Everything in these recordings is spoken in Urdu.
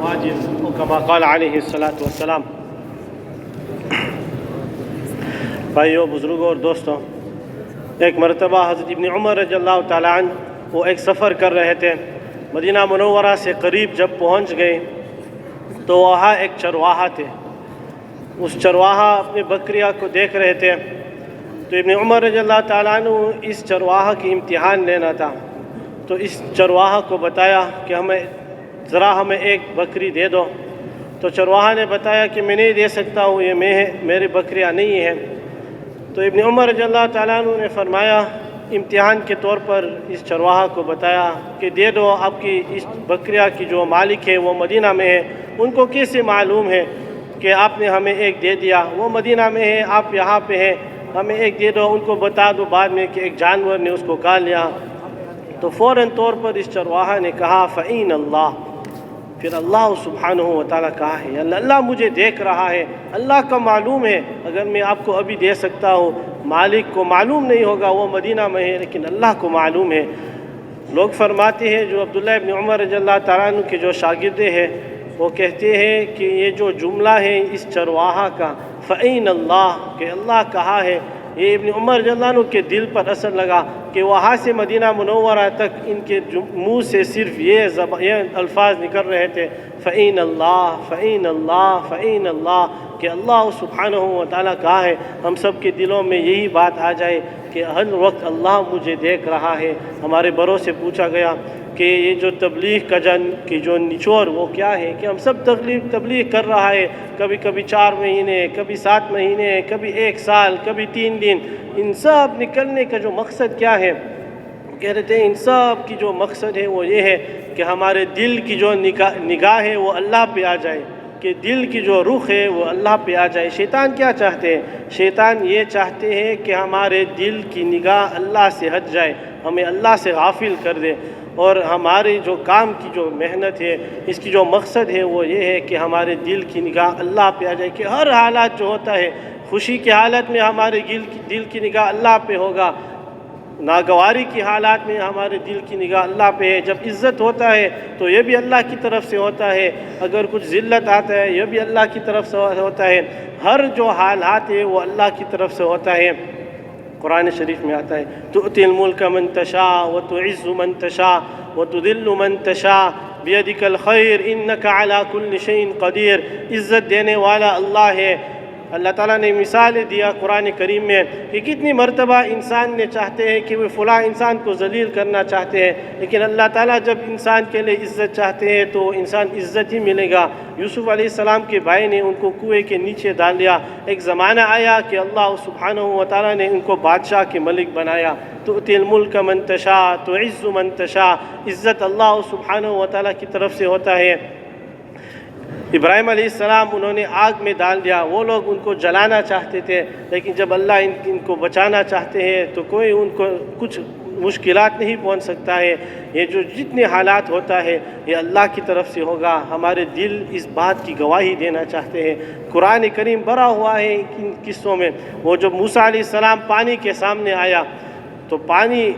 واجب كما قال علیہ الصلاۃ والسلام۔ بھائیو، بزرگوں اور دوستوں، ایک مرتبہ حضرت ابن عمر رضی اللہ تعالیٰ عنہ وہ ایک سفر کر رہے تھے۔ مدینہ منورہ سے قریب جب پہنچ گئے تو وہاں ایک چرواہا تھے۔ اس چرواہا اپنی بکریاں کو دیکھ رہے تھے، تو ابن عمر رضی اللہ تعالیٰ عنہ اس چرواہا کی امتحان لینا تھا، تو اس چرواہا کو بتایا کہ ہمیں ایک بکری دے دو۔ تو چرواہا نے بتایا کہ میں نہیں دے سکتا ہوں، یہ میری بکریاں نہیں ہیں۔ تو ابن عمر رضی اللہ تعالیٰ عنہ نے فرمایا، امتحان کے طور پر اس چرواہا کو بتایا کہ دے دو، آپ کی اس بکریاں کی جو مالک ہے وہ مدینہ میں ہے، ان کو کیسے معلوم ہے کہ آپ نے ہمیں ایک دے دیا؟ وہ مدینہ میں ہے، آپ یہاں پہ ہیں، ہمیں ایک دے دو، ان کو بتا دو بعد میں کہ ایک جانور نے اس کو کھا لیا۔ تو فوراً طور پر اس چرواہا نے کہا فَإِنَ اللَّهِ، پھر اللہ سبحانہ و تعالیٰ کہا ہے، اللہ مجھے دیکھ رہا ہے، اللہ کا معلوم ہے، اگر میں آپ کو ابھی دے سکتا ہوں، مالک کو معلوم نہیں ہوگا، وہ مدینہ میں ہے، لیکن اللہ کو معلوم ہے۔ لوگ فرماتے ہیں، جو عبداللہ ابن عمر رضی اللہ تعالیٰ عنہ کے جو شاگردے ہیں، وہ کہتے ہیں کہ یہ جو جملہ ہے اس چرواہا کا فَإِنَ اللَّهِ، کہ اللہ کہا ہے، یہ ابن عمر رضی اللہ عنہ کے دل پر اثر لگا کہ وہاں سے مدینہ منورہ تک ان کے منہ سے صرف یہ الفاظ نکل رہے تھے فَإِنَ اللَّهِ فَإِنَ اللَّهِ فَإِنَ اللَّهِ، کہ اللہ سبحانہ و تعالیٰ کہا ہے، ہم سب کے دلوں میں یہی بات آ جائے کہ ہر وقت اللہ مجھے دیکھ رہا ہے۔ ہمارے بڑوں سے پوچھا گیا کہ یہ جو تبلیغ کا کی جو نچوڑ وہ کیا ہے، کہ ہم سب تبلیغ کر رہا ہے، کبھی 4 مہینے، کبھی 7 مہینے، کبھی 1 سال، کبھی 3 دن، ان سب نکلنے کا جو مقصد کیا ہے؟ کہہ رہے تھے ان سب کی جو مقصد ہے وہ یہ ہے کہ ہمارے دل کی جو نگاہ ہے وہ اللہ پہ آ جائے، کہ دل کی جو رخ ہے وہ اللہ پہ آ جائے۔ شیطان کیا چاہتے ہیں؟ شیطان یہ چاہتے ہیں کہ ہمارے دل کی نگاہ اللہ سے ہٹ جائے، ہمیں اللہ سے غافل کر دے، اور ہمارے جو کام کی جو محنت ہے، اس کی جو مقصد ہے وہ یہ ہے کہ ہمارے دل کی نگاہ اللہ پہ آ جائے، کہ ہر حالات جو ہوتا ہے، خوشی کی حالت میں ہمارے دل کی نگاہ اللہ پہ ہوگا، ناگواری کی حالات میں ہمارے دل کی نگاہ اللہ پہ ہے، جب عزت ہوتا ہے تو یہ بھی اللہ کی طرف سے ہوتا ہے، اگر کچھ ذلت آتا ہے یہ بھی اللہ کی طرف سے ہوتا ہے، ہر جو حالات ہے وہ اللہ کی طرف سے ہوتا ہے۔ قرآن شریف میں آتا ہے تؤتی الملک من تشاء وتعز من تشاء وتذل من تشاء بیدک الخیر انک علی کل شیء قدیر، عزت دینے والا اللہ ہے۔ اللہ تعالیٰ نے مثالیں دیا قرآن کریم میں کہ کتنی مرتبہ انسان نے چاہتے ہیں کہ وہ فلاں انسان کو ذلیل کرنا چاہتے ہیں، لیکن اللہ تعالیٰ جب انسان کے لیے عزت چاہتے ہیں تو انسان عزت ہی ملے گا۔ یوسف علیہ السلام کے بھائی نے ان کو کنویں کے نیچے ڈال دیا، ایک زمانہ آیا کہ اللہ سبحانہ و تعالیٰ نے ان کو بادشاہ کے ملک بنایا۔ تؤتی الملک من تشاء تعز من تشاء، عزت اللہ سبحانہ و تعالیٰ کی طرف سے ہوتا ہے۔ ابراہیم علیہ السلام انہوں نے آگ میں ڈال دیا، وہ لوگ ان کو جلانا چاہتے تھے، لیکن جب اللہ ان کو بچانا چاہتے ہیں تو کوئی ان کو کچھ مشکلات نہیں پہنچ سکتا ہے۔ یہ جو جتنے حالات ہوتا ہے یہ اللہ کی طرف سے ہوگا، ہمارے دل اس بات کی گواہی دینا چاہتے ہیں۔ قرآن کریم بھرا ہوا ہے ان قصوں میں۔ وہ جب موسیٰ علیہ السلام پانی کے سامنے آیا تو پانی،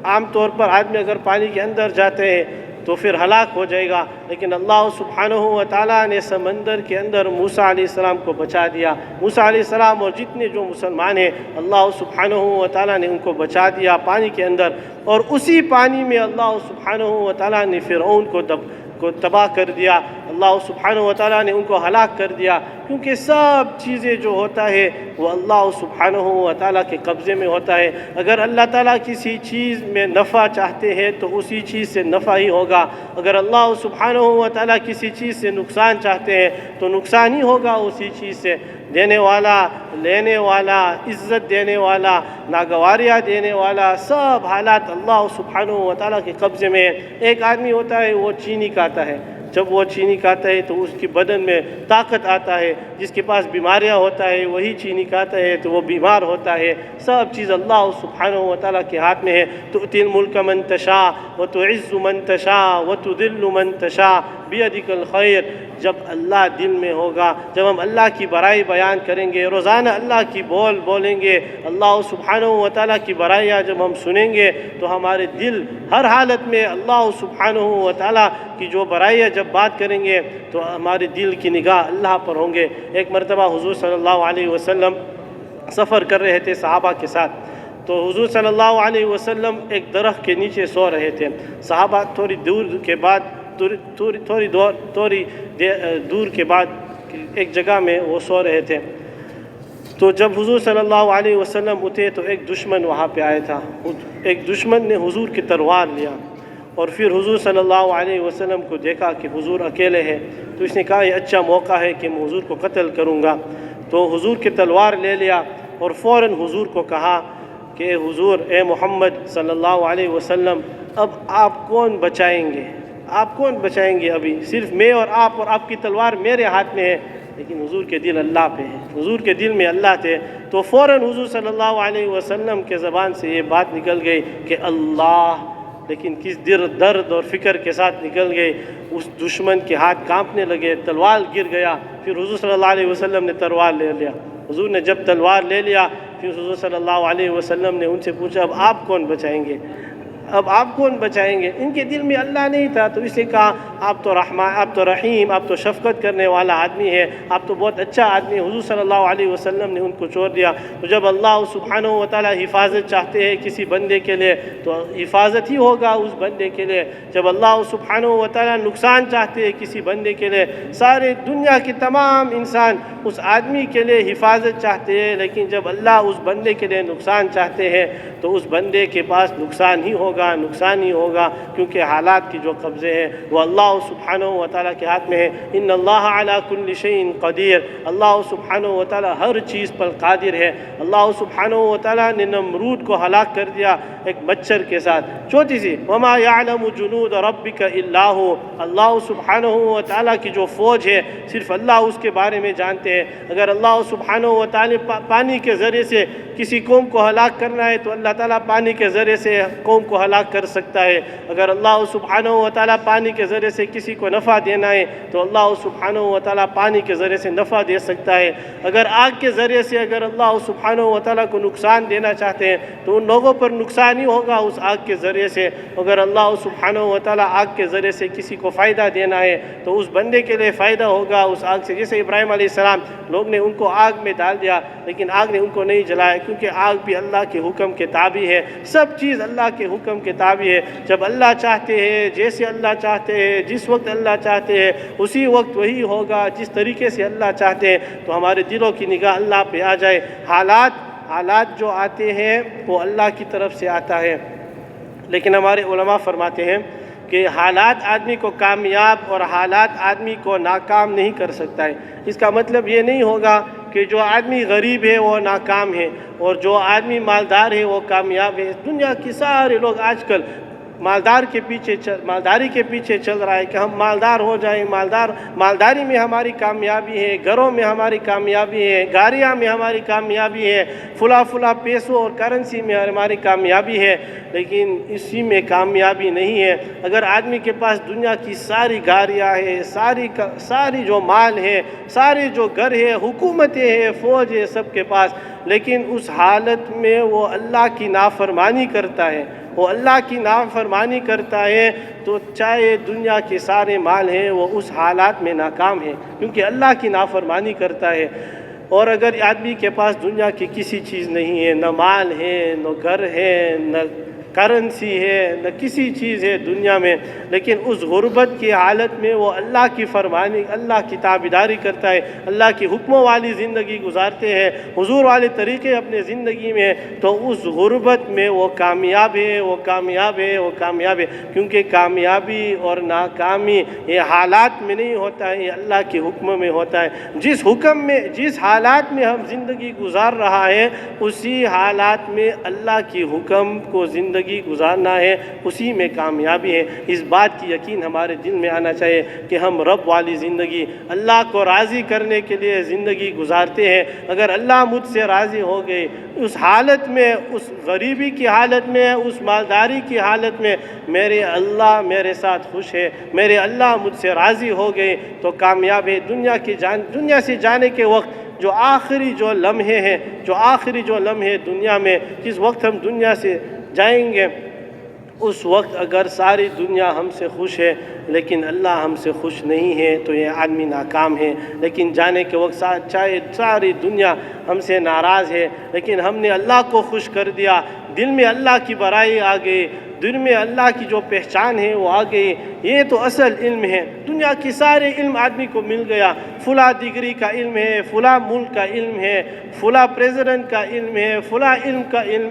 عام طور پر آدمی اگر پانی کے اندر جاتے ہیں تو پھر ہلاک ہو جائے گا، لیکن اللہ سبحانہ و تعالیٰ نے سمندر کے اندر موسیٰ علیہ السلام کو بچا دیا۔ موسیٰ علیہ السلام اور جتنے جو مسلمان ہیں اللہ سبحانہ و تعالیٰ نے ان کو بچا دیا پانی کے اندر، اور اسی پانی میں اللہ سبحانہ و تعالیٰ نے فرعون کو تباہ کر دیا، اللہ سبحانہ و تعالیٰ نے ان کو ہلاک کر دیا، کیونکہ سب چیزیں جو ہوتا ہے وہ اللہ سبحانہ و تعالیٰ کے قبضے میں ہوتا ہے۔ اگر اللہ تعالیٰ کسی چیز میں نفع چاہتے ہیں تو اسی چیز سے نفع ہی ہوگا، اگر اللہ سبحانہ و تعالیٰ کسی چیز سے نقصان چاہتے ہیں تو نقصان ہی ہوگا اسی چیز سے۔ دینے والا، لینے والا، عزت دینے والا، ناگواریاں دینے والا، سب حالات اللہ سبحانہ و تعالیٰ کے قبضے میں ہے۔ ایک آدمی ہوتا ہے وہ چینی کھاتا ہے، جب وہ چینی کھاتا ہے تو اس کی بدن میں طاقت آتا ہے، جس کے پاس بیماریاں ہوتا ہے وہی چینی کھاتا ہے تو وہ بیمار ہوتا ہے۔ سب چیز اللہ سبحانہ و تعالیٰ کے ہاتھ میں ہے۔ تؤتی الملک من تشاء وتعز من تشاء وتذل من تشاء بیدک الخیر، جب اللہ دل میں ہوگا، جب ہم اللہ کی برائی بیان کریں گے، روزانہ اللہ کی بولیں گے، اللہ سبحانہ و تعالیٰ کی برائیاں جب ہم سنیں گے تو ہمارے دل ہر حالت میں اللہ سبحانہ و تعالیٰ کی جو برائیاں جب جب بات کریں گے تو ہمارے دل کی نگاہ اللہ پر ہوں گے۔ ایک مرتبہ حضور صلی اللہ علیہ وسلم سفر کر رہے تھے صحابہ کے ساتھ، تو حضور صلی اللہ علیہ وسلم ایک درخت کے نیچے سو رہے تھے۔ صحابہ تھوڑی دور کے بعد ایک جگہ میں وہ سو رہے تھے۔ تو جب حضور صلی اللہ علیہ وسلم اٹھے تو ایک دشمن وہاں پہ آیا تھا۔ ایک دشمن نے حضور کی تلوار لیا، اور پھر حضور صلی اللہ علیہ وسلم کو دیکھا کہ حضور اکیلے ہیں، تو اس نے کہا یہ اچھا موقع ہے کہ میں حضور کو قتل کروں گا۔ تو حضور کی تلوار لے لیا اور فوراً حضور کو کہا کہ حضور اے محمد صلی اللہ علیہ وسلم، اب آپ کون بچائیں گے؟ آپ کون بچائیں گے؟ ابھی صرف میں اور آپ کی تلوار میرے ہاتھ میں ہے، لیکن حضور کے دل اللہ پہ ہے، حضور کے دل میں اللہ تھے۔ تو فوراً حضور صلی اللہ علیہ وسلم کے زبان سے یہ بات نکل گئی کہ اللہ، لیکن کس درد اور فکر کے ساتھ نکل گئی۔ اس دشمن کے ہاتھ کانپنے لگے، تلوار گر گیا۔ پھر حضور صلی اللہ علیہ وسلم نے تلوار لے لیا۔ حضور نے جب تلوار لے لیا، پھر حضور صلی اللہ علیہ وسلم نے ان سے پوچھا اب آپ کون بچائیں گے؟ اب آپ کون بچائیں گے؟ ان کے دل میں اللہ نہیں تھا، تو اس نے کہا آپ تو رحیم، آپ تو شفقت کرنے والا آدمی ہے، آپ تو بہت اچھا آدمی ہے۔ حضور صلی اللہ علیہ وسلم نے ان کو چھوڑ دیا۔ تو جب اللہ سبحانہ و تعالیٰ حفاظت چاہتے ہیں کسی بندے کے لیے تو حفاظت ہی ہوگا اس بندے کے لیے۔ جب اللہ سبحانہ و تعالیٰ نقصان چاہتے ہیں کسی بندے کے لیے، سارے دنیا کے تمام انسان اس آدمی کے لیے حفاظت چاہتے ہیں، لیکن جب اللہ اس بندے کے لیے نقصان چاہتے ہیں تو اس بندے کے پاس نقصان ہی ہوگا، کیونکہ حالات کی جو قبضے ہیں وہ اللہ سبحانہ و تعالیٰ کے ہاتھ میں ہے۔ ان اللہ علی کل شیء قدیر، اللہ سبحانہ و تعالیٰ ہر چیز پر قادر ہے۔ اللہ سبحانہ و تعالیٰ نے نمرود کو ہلاک کر دیا ایک مچھر کے ساتھ، چھوٹی سی، وما یعلم جنود ربک الا هو، اللہ سبحانہ و تعالیٰ کی جو فوج ہے صرف اللہ اس کے بارے میں جانتے ہیں۔ اگر اللہ سبحانہ و تعالیٰ پانی کے ذریعے سے کسی قوم کو ہلاک کرنا ہے تو اللہ تعالیٰ پانی کے ذریعے سے قوم کو ہلاک کر سکتا ہے۔ اگر اللہ سبحانہ و تعالیٰ پانی کے ذریعے سے کسی کو نفع دینا ہے تو اللہ سبحانہ و تعالیٰ پانی کے ذریعے سے نفع دے سکتا ہے۔ اگر آگ کے ذریعے سے اگر اللہ سبحانہ و تعالیٰ کو نقصان دینا چاہتے ہیں تو ان لوگوں پر نقصان ہی ہوگا اس آگ کے ذریعے سے۔ اگر اللہ سبحانہ و تعالیٰ آگ کے ذریعے سے کسی کو فائدہ دینا ہے تو اس بندے کے لیے فائدہ ہوگا اس آگ سے۔ جیسے ابراہیم علیہ السلام، لوگ نے ان کو آگ میں ڈال دیا لیکن آگ نے ان کو نہیں جلایا، کیونکہ آگ بھی اللہ کے حکم کے تابع ہے، سب چیز اللہ کے حکم کے تابع ہے۔ جب اللہ چاہتے ہیں، جیسے اللہ چاہتے ہیں، جس وقت اللہ چاہتے ہیں اسی وقت وہی ہوگا، جس طریقے سے اللہ چاہتے ہیں۔ تو ہمارے دلوں کی نگاہ اللہ پہ آ جائے۔ حالات جو آتے ہیں وہ اللہ کی طرف سے آتا ہے، لیکن ہمارے علماء فرماتے ہیں کہ حالات آدمی کو کامیاب اور حالات آدمی کو ناکام نہیں کر سکتا ہے۔ اس کا مطلب یہ نہیں ہوگا کہ جو آدمی غریب ہے وہ ناکام ہے اور جو آدمی مالدار ہے وہ کامیاب ہے۔ دنیا کے سارے لوگ آج کل مالداری کے پیچھے چل رہا ہے کہ ہم مالدار ہو جائیں، مالداری میں ہماری کامیابی ہے، گھروں میں ہماری کامیابی ہے، گاڑیاں میں ہماری کامیابی ہے، فلا پیسوں اور کرنسی میں ہماری کامیابی ہے، لیکن اسی میں کامیابی نہیں ہے۔ اگر آدمی کے پاس دنیا کی ساری گاڑیاں ہیں، ساری جو مال ہے، سارے جو گھر ہے، حکومتیں ہیں، فوج ہے سب کے پاس، لیکن اس حالت میں وہ اللہ کی نافرمانی کرتا ہے تو چاہے دنیا کے سارے مال ہیں وہ اس حالات میں ناکام ہے، کیونکہ اللہ کی نافرمانی کرتا ہے۔ اور اگر آدمی کے پاس دنیا کی کسی چیز نہیں ہے، نہ مال ہے، نہ گھر ہے، نہ کرنسی ہے، نہ کسی چیز ہے دنیا میں، لیکن اس غربت کی حالت میں وہ اللہ کی فرمانی، اللہ کی تابعداری کرتا ہے، اللہ کی حکموں والی زندگی گزارتے ہیں، حضور والے طریقے اپنے زندگی میں، تو اس غربت میں وہ کامیاب ہے، کیونکہ کامیابی اور ناکامی یہ حالات میں نہیں ہوتا ہے، یہ اللہ کے حکم میں ہوتا ہے۔ جس حالات میں ہم زندگی گزار رہا ہے اسی حالات میں اللہ کی حکم کو زندگی گزارنا ہے، اسی میں کامیابی ہے۔ اس بات کی یقین ہمارے دل میں آنا چاہیے کہ ہم رب والی زندگی، اللہ کو راضی کرنے کے لیے زندگی گزارتے ہیں۔ اگر اللہ مجھ سے راضی ہو گئے اس حالت میں، اس غریبی کی حالت میں، اس مالداری کی حالت میں، میرے اللہ میرے ساتھ خوش ہے، میرے اللہ مجھ سے راضی ہو گئے تو کامیاب ہے۔ دنیا سے جانے کے وقت جو آخری لمحے دنیا میں، جس وقت ہم دنیا سے جائیں گے اس وقت اگر ساری دنیا ہم سے خوش ہے لیکن اللہ ہم سے خوش نہیں ہے تو یہ آدمی ناکام ہے۔ لیکن جانے کے وقت چاہے ساری دنیا ہم سے ناراض ہے لیکن ہم نے اللہ کو خوش کر دیا، دل میں اللہ کی برائی آ گئی، دل میں اللہ کی جو پہچان ہے وہ آ گئی، یہ تو اصل علم ہے۔ دنیا کی سارے علم آدمی کو مل گیا، فلاں ڈگری کا علم ہے، فلاں ملک کا علم ہے، فلاں پریزیڈنٹ کا علم ہے، فلاں علم کا علم،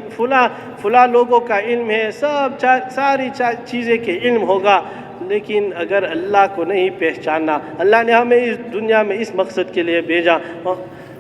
فلاں لوگوں کا علم ہے، ساری چیزیں کے علم ہوگا، لیکن اگر اللہ کو نہیں پہچاننا، اللہ نے ہمیں اس دنیا میں اس مقصد کے لیے بھیجا،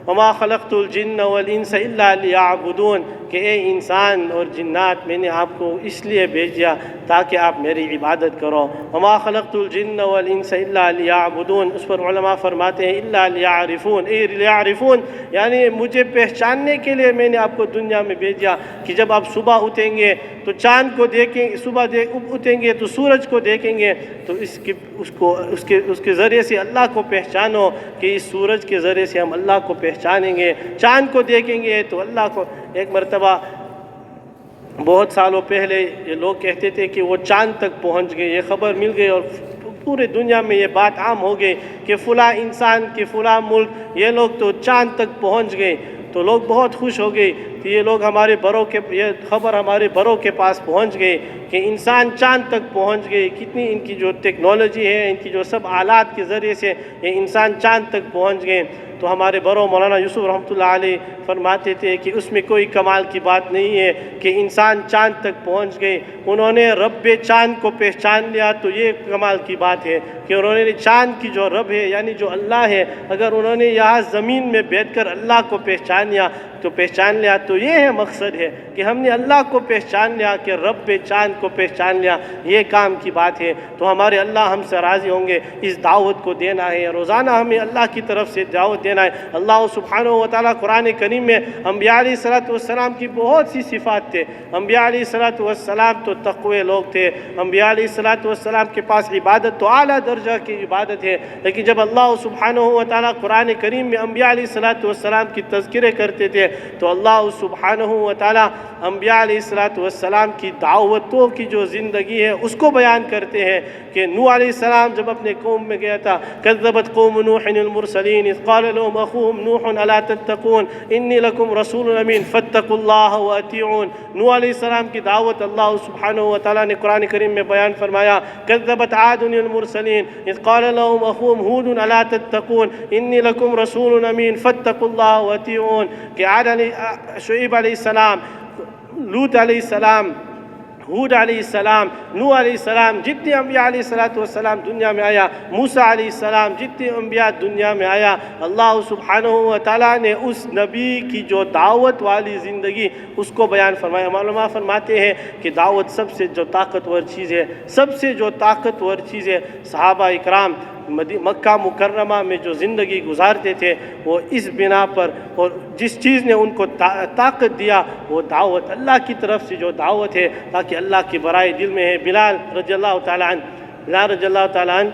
وما خلقت الجن والانس الا لیعبدون، کہ اے انسان اور جنات میں نے آپ کو اس لیے بھیج دیا تاکہ آپ میری عبادت کرو۔ وما خلقت الجن والانس الا لیعبدون، اس پر علماء فرماتے ہیں الا لیعرفون، اے لیعرفون یعنی مجھے پہچاننے کے لیے میں نے آپ کو دنیا میں بھیجا کہ جب آپ صبح اٹھیں گے تو چاند کو دیکھیں، صبح اٹھیں گے تو سورج کو دیکھیں گے تو اس کے ذریعے سے اللہ کو پہچانو کہ اس سورج کے ذریعے سے ہم اللہ کو پہچانیں گے، چاند کو دیکھیں گے تو اللہ کو۔ ایک مرتبہ بہت سالوں پہلے یہ لوگ کہتے تھے کہ وہ چاند تک پہنچ گئے، یہ خبر مل گئی اور پورے دنیا میں یہ بات عام ہو گئی کہ فلاں انسان کہ فلاں ملک یہ لوگ تو چاند تک پہنچ گئے، تو لوگ بہت خوش ہو گئے کہ یہ لوگ یہ خبر ہمارے بڑوں کے پاس پہنچ گئے کہ انسان چاند تک پہنچ گئے، کتنی ان کی جو ٹیکنالوجی ہے، ان کی جو سب آلات کے ذریعے سے یہ انسان چاند تک پہنچ گئے۔ تو ہمارے بڑوں مولانا یوسف رحمۃ اللہ علیہ فرماتے تھے کہ اس میں کوئی کمال کی بات نہیں ہے کہ انسان چاند تک پہنچ گئے، انہوں نے رب چاند کو پہچان لیا تو یہ کمال کی بات ہے کہ انہوں نے چاند کی جو رب ہے یعنی جو اللہ ہے، اگر انہوں نے یہاں زمین میں بیٹھ کر اللہ کو پہچان لیا تو یہ ہے مقصد ہے کہ ہم نے اللہ کو پہچان لیا، کہ رب چاند کو پہچان لیا، یہ کام کی بات ہے۔ تو ہمارے اللہ ہم سے راضی ہوں گے، اس دعوت کو دینا ہے، روزانہ ہمیں اللہ کی طرف سے دعوت دینا ہے۔ اللہ سبحانہ و تعالیٰ قرآن کریم میں انبیاء علیہ الصلوۃ والسلام کی بہت سی صفات تھے۔ انبیاء علیہ الصلوۃ والسلام تو تقوی لوگ تھے، انبیاء علیہ الصلوۃ والسلام کے پاس عبادت تو اعلیٰ درجہ کی عبادت ہے، لیکن جب اللہ سبحانہ و تعالیٰ قرآن کریم میں انبیاء علیہ الصلوۃ والسلام کی تذکرے کرتے تھے تو اللہ سبحانہ و تعالیٰ انبیاء علیہ الصلوۃ والسلام کی دعوتوں کی جو زندگی ہے اس کو بیان کرتے ہیں کہ نوح علیہ السلام جب اپنے قوم میں گیا تھا، کذبت قوم نوح المرسلین اذ قال لهم اخوهم نوح الا تتقون انی لکم رسول امین فاتقوا اللہ واطیعون۔ نوح علیہ السلام کی دعوت اللہ سبحانہ و تعالیٰ نے قرآن کریم میں بیان فرمایا، کذبت عاد المرسلین اذ قال لهم اخوهم ہود الا تتقون انی لکم رسول امین فاتقوا اللہ واطیعون، کہ شعیب علیہ السلام، لوط علیہ السلام، ہود علیہ السلام، نوح علیہ السلام، جتنے انبیاء علیہ الصلوۃ والسلام دنیا میں آیا، موسیٰ علیہ السلام، جتنے انبیاء دنیا میں آیا، اللہ سبحانہ و تعالیٰ نے اس نبی کی جو دعوت والی زندگی اس کو بیان فرمایا۔ علماء فرماتے ہیں کہ دعوت سب سے جو طاقتور چیز ہے، سب سے جو طاقتور چیز ہے، صحابہ اکرام مکہ مکرمہ میں جو زندگی گزارتے تھے وہ اس بنا پر، اور جس چیز نے ان کو طاقت دیا وہ دعوت، اللہ کی طرف سے جو دعوت ہے تاکہ اللہ کی برائی دل میں ہے۔ بلال رضی اللہ تعالیٰ عنہ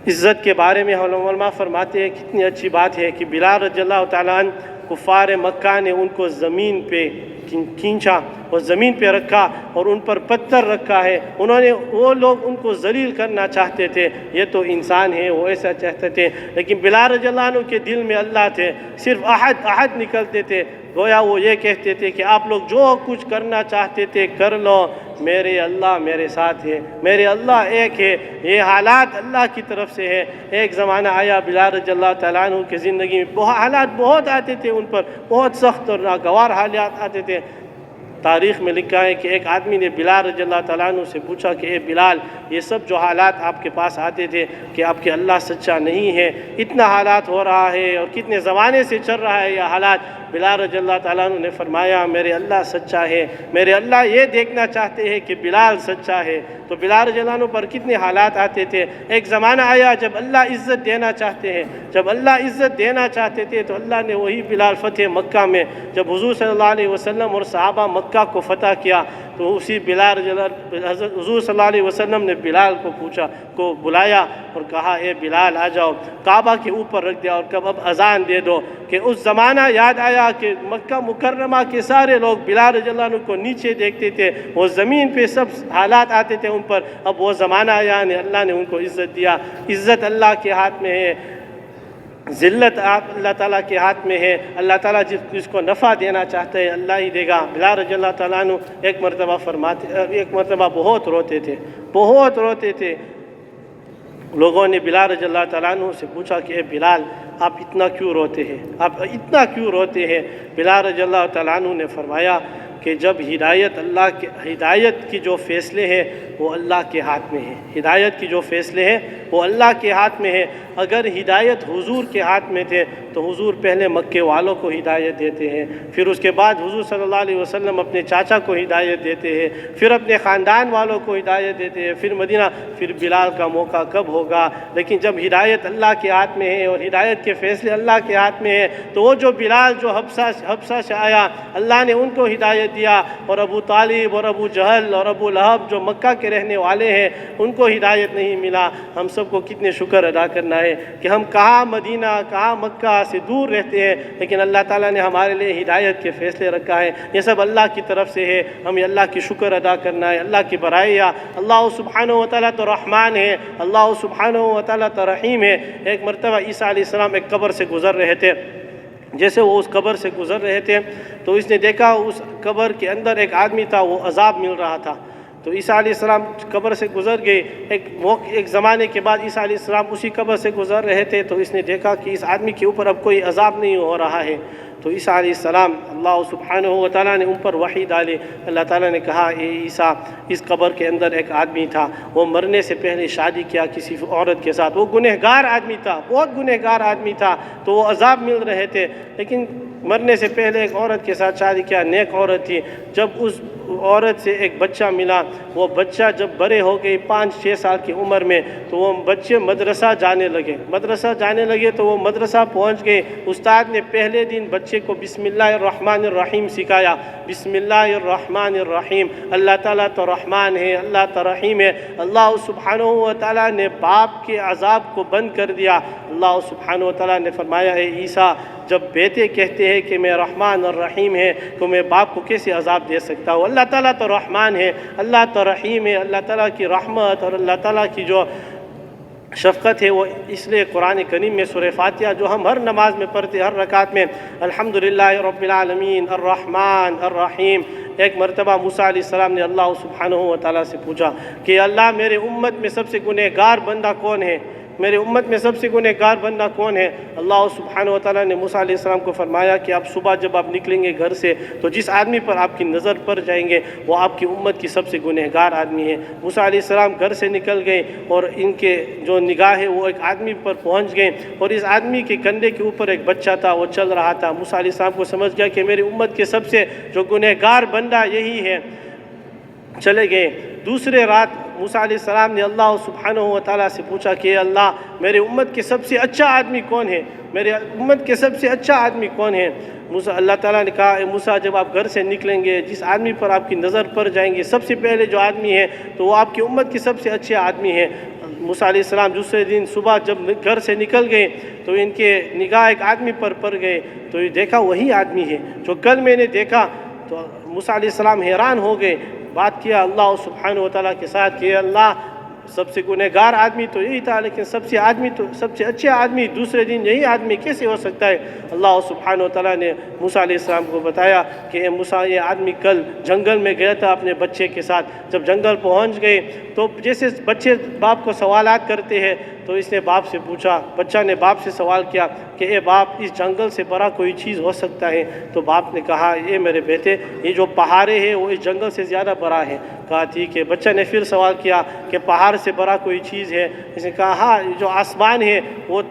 عزت کے بارے میں علماء فرماتے ہیں کتنی اچھی بات ہے کہ بلال رضی اللہ تعالیٰ عنہ کفار مکہ نے ان کو زمین پہ کھینچا اور زمین پہ رکھا اور ان پر پتھر رکھا ہے، وہ لوگ ان کو ذلیل کرنا چاہتے تھے، یہ تو انسان ہے وہ ایسا چاہتے تھے، لیکن بلال رضی اللہ عنہ کے دل میں اللہ تھے، صرف احد نکلتے تھے، گویا وہ یہ کہتے تھے کہ آپ لوگ جو کچھ کرنا چاہتے تھے کر لو، میرے اللہ میرے ساتھ ہے، میرے اللہ ایک ہے، یہ حالات اللہ کی طرف سے ہے۔ ایک زمانہ آیا بلال رضی اللہ تعالیٰ عنہ کی زندگی میں حالات بہت آتے تھے، ان پر بہت سخت اور ناگوار حالات آتے تھے۔ تاریخ میں لکھا ہے کہ ایک آدمی نے بلال رضی اللہ تعالیٰ عنہ سے پوچھا کہ اے بلال، یہ سب جو حالات آپ کے پاس آتے تھے کہ آپ کے اللہ سچا نہیں ہے، اتنا حالات ہو رہا ہے اور کتنے زمانے سے چل رہا ہے یہ حالات؟ بلال رضی اللہ تعالیٰ عنہ نے فرمایا میرے اللہ سچا ہے، میرے اللہ یہ دیکھنا چاہتے ہیں کہ بلال سچا ہے۔ تو بلال رضی اللہ عنہ پر کتنے حالات آتے تھے۔ ایک زمانہ آیا جب اللہ عزت دینا چاہتے ہیں، جب اللہ عزت دینا چاہتے تھے تو اللہ نے وہی بلال فتح مکہ میں، جب حضور صلی اللہ علیہ وسلم اور صحابہ مکہ مکہ کو فتح کیا تو اسی بلال حضرت حضور صلی اللہ علیہ وسلم نے بلال کو بلایا اور کہا اے بلال آ جاؤ، کعبہ کے اوپر رکھ دیا اور کب اب اذان دے دو کہ اس زمانہ یاد آیا کہ مکہ مکرمہ کے سارے لوگ بلال رضی اللہ عنہ کو نیچے دیکھتے تھے، وہ زمین پہ سب حالات آتے تھے ان پر، اب وہ زمانہ آیا اللہ نے ان کو عزت دیا۔ عزت اللہ کے ہاتھ میں ہے، ذلت اللہ تعالیٰ کے ہاتھ میں ہے، اللہ تعالیٰ جس کو نفع دینا چاہتا ہے اللہ ہی دے گا۔ بلال رضی اللہ تعالیٰ عنہ ایک مرتبہ بہت روتے تھے۔ لوگوں نے بلال رضی اللہ تعالیٰ عنہ سے پوچھا کہ اے بلال آپ اتنا کیوں روتے ہیں؟ بلال رضی اللہ تعالیٰ عنہ نے فرمایا کہ جب ہدایت کی جو فیصلے ہیں وہ اللہ کے ہاتھ میں ہے، ہدایت کی جو فیصلے ہیں وہ اللہ کے ہاتھ میں ہے۔ اگر ہدایت حضور کے ہاتھ میں تھے تو حضور پہلے مکے والوں کو ہدایت دیتے ہیں، پھر اس کے بعد حضور صلی اللہ علیہ وسلم اپنے چاچا کو ہدایت دیتے ہیں، پھر اپنے خاندان والوں کو ہدایت دیتے ہیں، پھر بلال کا موقع کب ہوگا؟ لیکن جب ہدایت اللہ کے ہاتھ میں ہے اور ہدایت کے فیصلے اللہ کے ہاتھ میں ہے تو وہ جو بلال جو حبشہ سے آیا اللہ نے ان کو ہدایت دیا، اور ابو طالب اور ابو جہل اور ابو لہب جو مکہ کے رہنے والے ہیں ان کو ہدایت نہیں ملا۔ ہم سب کو کتنے شکر ادا کرنا ہے کہ ہم کہاں مدینہ کہاں مکہ سے دور رہتے ہیں، لیکن اللہ تعالیٰ نے ہمارے لیے ہدایت کے فیصلے رکھا ہے، یہ سب اللہ کی طرف سے ہے، ہمیں اللہ کی شکر ادا کرنا ہے، اللہ کی برائیاں۔ اللہ سبحانہ و تعالیٰ تو رحمان ہے، اللہ سبحانہ و تعالیٰ تو رحیم ہے۔ ایک مرتبہ عیسیٰ علیہ السلام ایک قبر سے گزر رہے تھے، جیسے وہ اس قبر سے گزر رہے تھے تو اس نے دیکھا اس قبر کے اندر ایک آدمی تھا، وہ عذاب مل رہا تھا۔ تو عیسیٰ علیہ السلام قبر سے گزر گئے، ایک زمانے کے بعد عیسیٰ علیہ السلام اسی قبر سے گزر رہے تھے تو اس نے دیکھا کہ اس آدمی کے اوپر اب کوئی عذاب نہیں ہو رہا ہے۔ تو عیسیٰ علیہ السلام اللہ سبحانہ و تعالیٰ نے ان پر وحی ڈالے، اللہ تعالیٰ نے کہا اے عیسیٰ اس قبر کے اندر ایک آدمی تھا، وہ مرنے سے پہلے شادی کیا کسی عورت کے ساتھ، وہ گنہگار آدمی تھا، بہت گنہگار آدمی تھا، تو وہ عذاب مل رہے تھے، لیکن مرنے سے پہلے ایک عورت کے ساتھ شادی کیا، نیک عورت تھی۔ جب اس عورت سے ایک بچہ ملا، وہ بچہ جب بڑے ہو گئے 5-6 سال کی عمر میں تو وہ بچے مدرسہ جانے لگے تو وہ مدرسہ پہنچ گئے۔ استاد نے پہلے دن بچے کو بسم اللہ الرحمن الرحیم سکھایا، بسم اللہ الرحمن الرحیم، اللہ تعالیٰ تو رحمان ہے، اللہ تو رحیم ہے۔ اللہ سبحانہ و تعالیٰ نے باپ کے عذاب کو بند کر دیا۔ اللہ سبحانہ و تعالیٰ نے فرمایا اے عیسیٰ جب بیٹے کہتے ہیں کہ میں رحمان اور رحیم ہے تو میں باپ کو کیسے عذاب دے سکتا ہوں؟ اللہ تعالیٰ تو رحمان ہے، اللہ تو رحیم ہے، اللہ تعالیٰ کی رحمت اور اللہ تعالیٰ کی جو شفقت ہے وہ اس لیے قرآن کریم میں سورہ فاتحہ جو ہم ہر نماز میں پڑھتے ہر رکعت میں الحمدللہ رب العالمین الرحمن الرحیم۔ ایک مرتبہ موسیٰ علیہ السلام نے اللہ سبحانہ و تعالیٰ سے پوچھا کہ اللہ میرے امت میں سب سے گنہگار بندہ کون ہے؟ اللہ سبحانہ و تعالیٰ نے موسیٰ علیہ السلام کو فرمایا کہ آپ صبح جب آپ نکلیں گے گھر سے تو جس آدمی پر آپ کی نظر پڑ جائیں گے وہ آپ کی امت کی سب سے گنہگار آدمی ہے۔ موسیٰ علیہ السلام گھر سے نکل گئے اور ان کے جو نگاہ ہے وہ ایک آدمی پر پہنچ گئے اور اس آدمی کے کندھے کے اوپر ایک بچہ تھا، وہ چل رہا تھا۔ موسیٰ علیہ السلام کو سمجھ گیا کہ میری امت کے سب سے جو گنہگار بندہ یہی ہے، چلے گئے۔ دوسرے رات موسیٰ علیہ السلام نے اللہ سبحانہ و تعالیٰ سے پوچھا کہ اللہ میرے امت کے سب سے اچھا آدمی کون ہے؟ اللہ تعالیٰ نے کہا اے موسیٰ جب آپ گھر سے نکلیں گے جس آدمی پر آپ کی نظر پڑ جائیں گے سب سے پہلے جو آدمی ہے تو وہ آپ کی امت کے سب سے اچھے آدمی ہے۔ موسیٰ علیہ السلام دوسرے دن صبح جب گھر سے نکل گئے تو ان کے نگاہ ایک آدمی پر پڑ گئے تو یہ دیکھا وہی آدمی ہے جو کل میں نے دیکھا۔ تو موسیٰ علیہ السلام حیران ہو گئے، بات کیا اللہ سبحانہ و تعالیٰ کے ساتھ کہ اللہ سب سے گنہگار آدمی تو یہی تھا لیکن سب سے اچھے آدمی دوسرے دن یہی آدمی کیسے ہو سکتا ہے؟ اللہ سبحانہ و تعالیٰ نے موسیٰ علیہ السلام کو بتایا کہ اے موسیٰ یہ آدمی کل جنگل میں گیا تھا اپنے بچے کے ساتھ، جب جنگل پہنچ گئے تو جیسے بچے باپ کو سوالات کرتے ہیں تو اس نے باپ سے پوچھا، بچہ نے باپ سے سوال کیا کہ اے باپ اس جنگل سے بڑا کوئی چیز ہو سکتا ہے؟ تو باپ نے کہا اے میرے بیٹے یہ جو پہاڑے ہیں وہ اس جنگل سے زیادہ بڑا ہے۔ کہا ٹھیک ہے۔ بچہ نے پھر سوال کیا کہ پہاڑ سے بڑا کوئی چیز ہے؟ اس نے کہا ہاں جو آسمان ہے وہ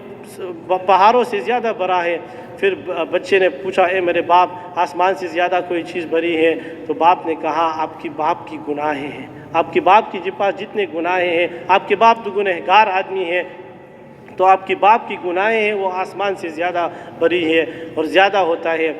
پہاڑوں سے زیادہ بڑا ہے۔ پھر بچے نے پوچھا اے میرے باپ آسمان سے زیادہ کوئی چیز بڑی ہے؟ تو باپ نے کہا آپ کی باپ کی گناہیں ہیں، آپ کے باپ کے پاس جتنے گناہیں ہیں، آپ کے باپ تو گنہگار آدمی ہے تو آپ کی باپ کی گناہیں ہیں وہ آسمان سے زیادہ بڑی ہے اور زیادہ ہوتا ہے۔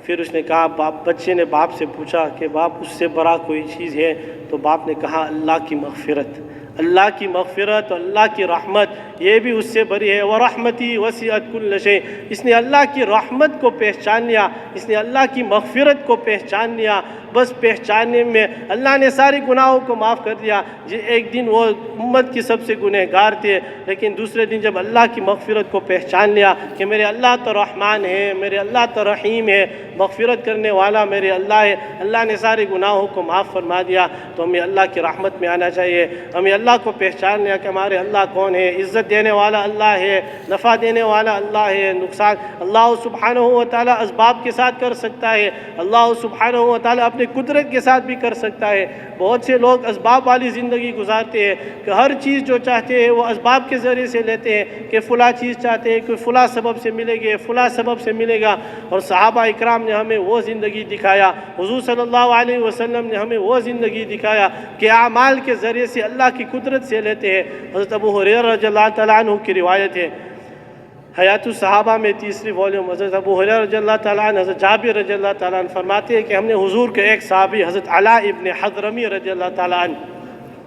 پھر اس نے کہا بچے نے باپ سے پوچھا کہ باپ اس سے بڑا کوئی چیز ہے؟ تو باپ نے کہا اللہ کی مغفرت، اللہ کی مغفرت اور اللہ کی رحمت، یہ بھی اس سے بڑی ہے۔ وَرَحْمَتِي وَسِعَتْ كُلَّ شَيْءٍ، اس نے اللہ کی رحمت کو پہچان لیا، اس نے اللہ کی مغفرت کو پہچان لیا۔ بس پہچاننے میں اللہ نے سارے گناہوں کو معاف کر دیا۔ ایک دن وہ امت کی سب سے گنہگار تھے، لیکن دوسرے دن جب اللہ کی مغفرت کو پہچان لیا کہ میرے اللہ تو رحمان ہے، میرے اللہ تو رحیم ہے، مغفرت کرنے والا میرے اللہ ہے، اللہ نے سارے گناہوں کو معاف فرما دیا، تو ہمیں اللہ کی رحمت میں آنا چاہیے۔ ہمیں اللہ کو پہچان لیا کہ ہمارے اللہ کون ہے، عزت دینے والا اللہ ہے، نفع دینے والا اللہ ہے، نقصان اللہ سبحانہ و تعالیٰ اسباب کے ساتھ کر سکتا ہے، اللہ سبحانہ و تعالیٰ اپنے قدرت کے ساتھ بھی کر سکتا ہے۔ بہت سے لوگ اسباب والی زندگی گزارتے ہیں کہ ہر چیز جو چاہتے ہیں وہ اسباب کے ذریعے سے لیتے ہیں، کہ فلاں چیز چاہتے ہیں کہ فلاں سبب سے ملے گی، فلاں سبب سے ملے گا۔ اور صحابہ اکرام نے ہمیں وہ زندگی دکھایا، حضور صلی اللہ علیہ وسلم نے ہمیں وہ زندگی دکھایا کہ اعمال کے ذریعے سے اللہ کی قدرت سے لیتے ہیں۔ حضرت ابو ہریرہ رضی اللہ تعالیٰ عنہ کی روایت ہے، حیات الصحابہ میں تیسری والیوم، حضرت ابو ہریرہ رضی اللہ تعالیٰ عنہ، حضرت جابر رضی اللہ تعالیٰ عنہ فرماتے ہیں کہ ہم نے حضور کے ایک صحابی حضرت علاء ابن حضرمی رضی اللہ تعالیٰ عنہ،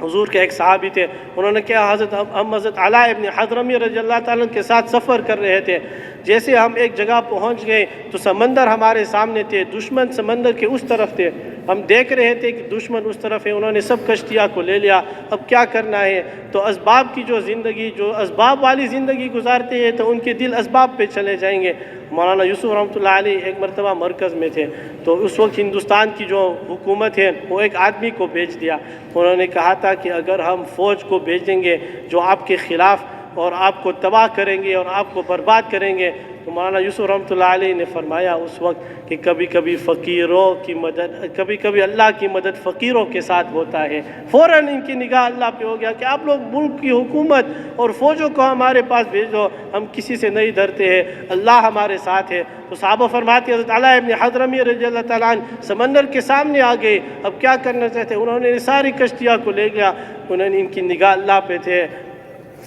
حضور کے ایک صحابی تھے، انہوں نے کہا ہم حضرت علاء ابن حضرمی رضی اللہ تعالیٰ عنہ کے ساتھ سفر کر رہے تھے۔ جیسے ہم ایک جگہ پہنچ گئے تو سمندر ہمارے سامنے تھے، دشمن سمندر کے اس طرف تھے، ہم دیکھ رہے تھے کہ دشمن اس طرف ہے، انہوں نے سب کشتیاں کو لے لیا، اب کیا کرنا ہے؟ تو اسباب کی جو زندگی، جو اسباب والی زندگی گزارتے ہیں تو ان کے دل اسباب پہ چلے جائیں گے۔ مولانا یوسف رحمۃ اللہ علیہ ایک مرتبہ مرکز میں تھے، تو اس وقت ہندوستان کی جو حکومت ہے وہ ایک آدمی کو بھیج دیا، انہوں نے کہا تھا کہ اگر ہم فوج کو بھیجیں گے جو آپ کے خلاف اور آپ کو تباہ کریں گے اور آپ کو برباد کریں گے، تو مولانا یوسف رحمۃ اللہ علیہ نے فرمایا اس وقت کہ کبھی کبھی فقیروں کی مدد، کبھی کبھی اللہ کی مدد فقیروں کے ساتھ ہوتا ہے۔ فوراً ان کی نگاہ اللہ پہ ہو گیا کہ آپ لوگ ملک کی حکومت اور فوجوں کو ہمارے پاس بھیج دو، ہم کسی سے نہیں ڈرتے ہیں، اللہ ہمارے ساتھ ہے۔ تو صحابہ فرماتے حضرت علاء ابن حضرمی رضی اللہ تعالیٰ عنہ سمندر کے سامنے آ گئے، اب کیا کرنا چاہتے؟ انہوں نے ساری کشتیاں کو لے گیا، انہوں نے ان کی نگاہ اللہ پہ تھے،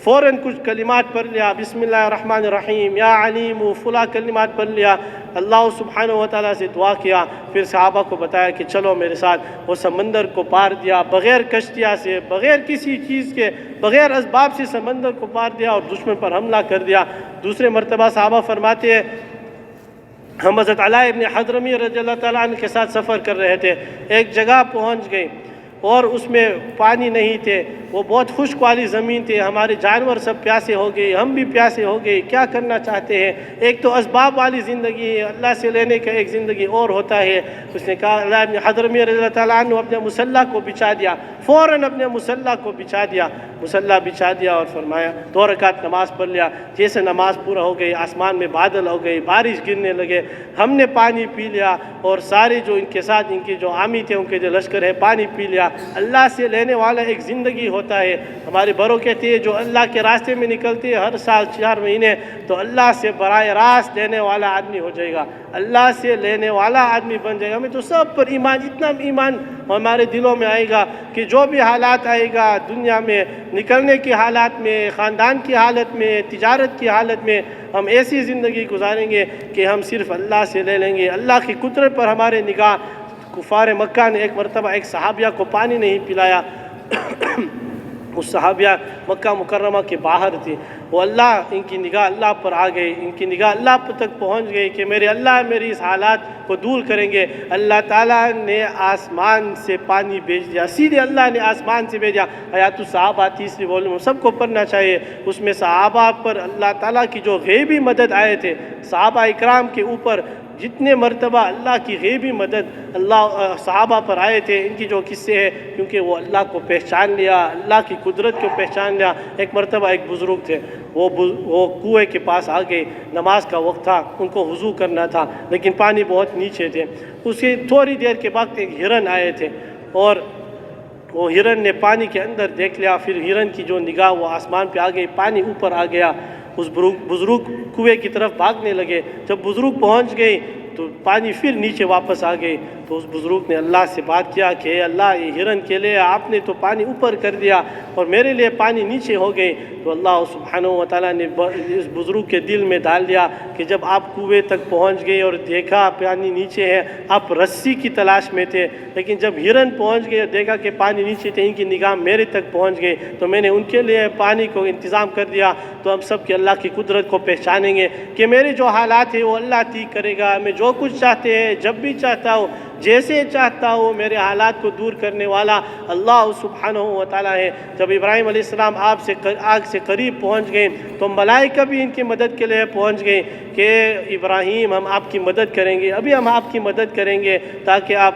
فوراً کچھ کلمات پڑھ لیا، بسم اللہ الرحمن الرحیم، یا علیم، فلاں کلمات پڑھ لیا، اللہ سبحانہ و تعالیٰ سے دعا کیا، پھر صحابہ کو بتایا کہ چلو میرے ساتھ، وہ سمندر کو پار دیا بغیر کشتیاں سے، بغیر کسی چیز کے، بغیر اسباب سے سمندر کو پار دیا اور دشمن پر حملہ کر دیا۔ دوسرے مرتبہ صحابہ فرماتے ہیں ہم حضرت علاء ابن حضرمی رضی اللہ تعالیٰ عنہ کے ساتھ سفر کر رہے تھے، ایک جگہ پہنچ گئے اور اس میں پانی نہیں تھے، وہ بہت خشک والی زمین تھی، ہمارے جانور سب پیاسے ہو گئے، ہم بھی پیاسے ہو گئے، کیا کرنا چاہتے ہیں؟ ایک تو اسباب والی زندگی ہے، اللہ سے لینے کا ایک زندگی اور ہوتا ہے۔ اس نے کہا علاء ابن حضرمی رضی اللہ تعالیٰ عنہ اپنے مسلح کو بچھا دیا، فوراً اپنے مسلح کو بچھا دیا، مسلح بچھا دیا اور فرمایا 2 رکعت نماز پڑھ لیا۔ جیسے نماز پورا ہو گئی، آسمان میں بادل ہو گئے، بارش گرنے لگے، ہم نے پانی پی لیا اور سارے جو ان کے ساتھ ان کے جو عامی تھے، ان کے جو لشکر ہے، پانی پی لیا۔ اللہ سے لینے والا ایک زندگی ہوتا ہے، ہمارے بڑوں کہتے ہیں جو اللہ کے راستے میں نکلتے ہیں ہر سال 4 مہینے تو اللہ سے براہ راست لینے والا آدمی ہو جائے گا، اللہ سے لینے والا آدمی بن جائے گا۔ ہمیں تو سب پر ایمان، اتنا ایمان ہمارے دلوں میں آئے گا کہ جو بھی حالات آئے گا دنیا میں، نکلنے کی حالات میں، خاندان کی حالت میں، تجارت کی حالت میں، ہم ایسی زندگی گزاریں گے کہ ہم صرف اللہ سے لے لیں گے، اللہ کی قدرت پر ہمارے نگاہ۔ کفار مکہ نے ایک مرتبہ ایک صحابیہ کو پانی نہیں پلایا، اس صحابیہ مکہ مکرمہ کے باہر تھی، وہ ان کی نگاہ اللہ پر آ گئی، ان کی نگاہ اللہ تک پہنچ گئی کہ میرے اللہ میری اس حالات کو دور کریں گے۔ اللہ تعالیٰ نے آسمان سے پانی بھیج دیا، سیدھے اللہ نے آسمان سے بھیجا۔ حیات الصحابہ 3 والیوم سب کو پڑھنا چاہیے، اس میں صحابہ پر اللہ تعالیٰ کی جو غیبی مدد آئے تھے، صحابہ اکرام کے اوپر جتنے مرتبہ اللہ کی غیبی مدد اللہ صحابہ پر آئے تھے، ان کی جو قصے ہیں، کیونکہ وہ اللہ کو پہچان لیا، اللہ کی قدرت کو پہچان لیا۔ ایک مرتبہ ایک بزرگ تھے، وہ کنویں کے پاس آ گئے، نماز کا وقت تھا، ان کو وضو کرنا تھا لیکن پانی بہت نیچے تھے۔ اس کے تھوڑی دیر کے بعد ایک ہرن آئے تھے اور وہ ہرن نے پانی کے اندر دیکھ لیا، پھر ہرن کی جو نگاہ وہ آسمان پہ آ گئی، پانی اوپر آ گیا، اس بزرگ کنویں کی طرف بھاگنے لگے۔ جب بزرگ پہنچ گئے تو پانی پھر نیچے واپس آ گئی، تو اس بزرگ نے اللہ سے بات کیا کہ اے اللہ یہ ہرن کے لیے آپ نے تو پانی اوپر کر دیا اور میرے لیے پانی نیچے ہو گئے. تو اللہ سبحانہ و تعالیٰ نے اس بزرگ کے دل میں ڈال دیا کہ جب آپ کنویں تک پہنچ گئے اور دیکھا پانی نیچے ہے، آپ رسی کی تلاش میں تھے، لیکن جب ہرن پہنچ گئے دیکھا کہ پانی نیچے تھے، ان کی نگاہ میرے تک پہنچ گئے تو میں نے ان کے لیے پانی کو انتظام کر دیا. تو ہم سب کے اللہ کی قدرت کو پہچانیں گے کہ میرے جو حالات ہیں وہ اللہ ٹھیک کرے گا. میں جو کچھ چاہتے ہیں، جب بھی چاہتا ہوں، جیسے چاہتا ہوں، میرے حالات کو دور کرنے والا اللہ سبحانہ و تعالیٰ ہے. جب ابراہیم علیہ السلام آگ سے قریب پہنچ گئے تو ملائکہ بھی ان کی مدد کے لیے پہنچ گئے کہ ابراہیم ہم آپ کی مدد کریں گے، ابھی ہم آپ کی مدد کریں گے تاکہ آپ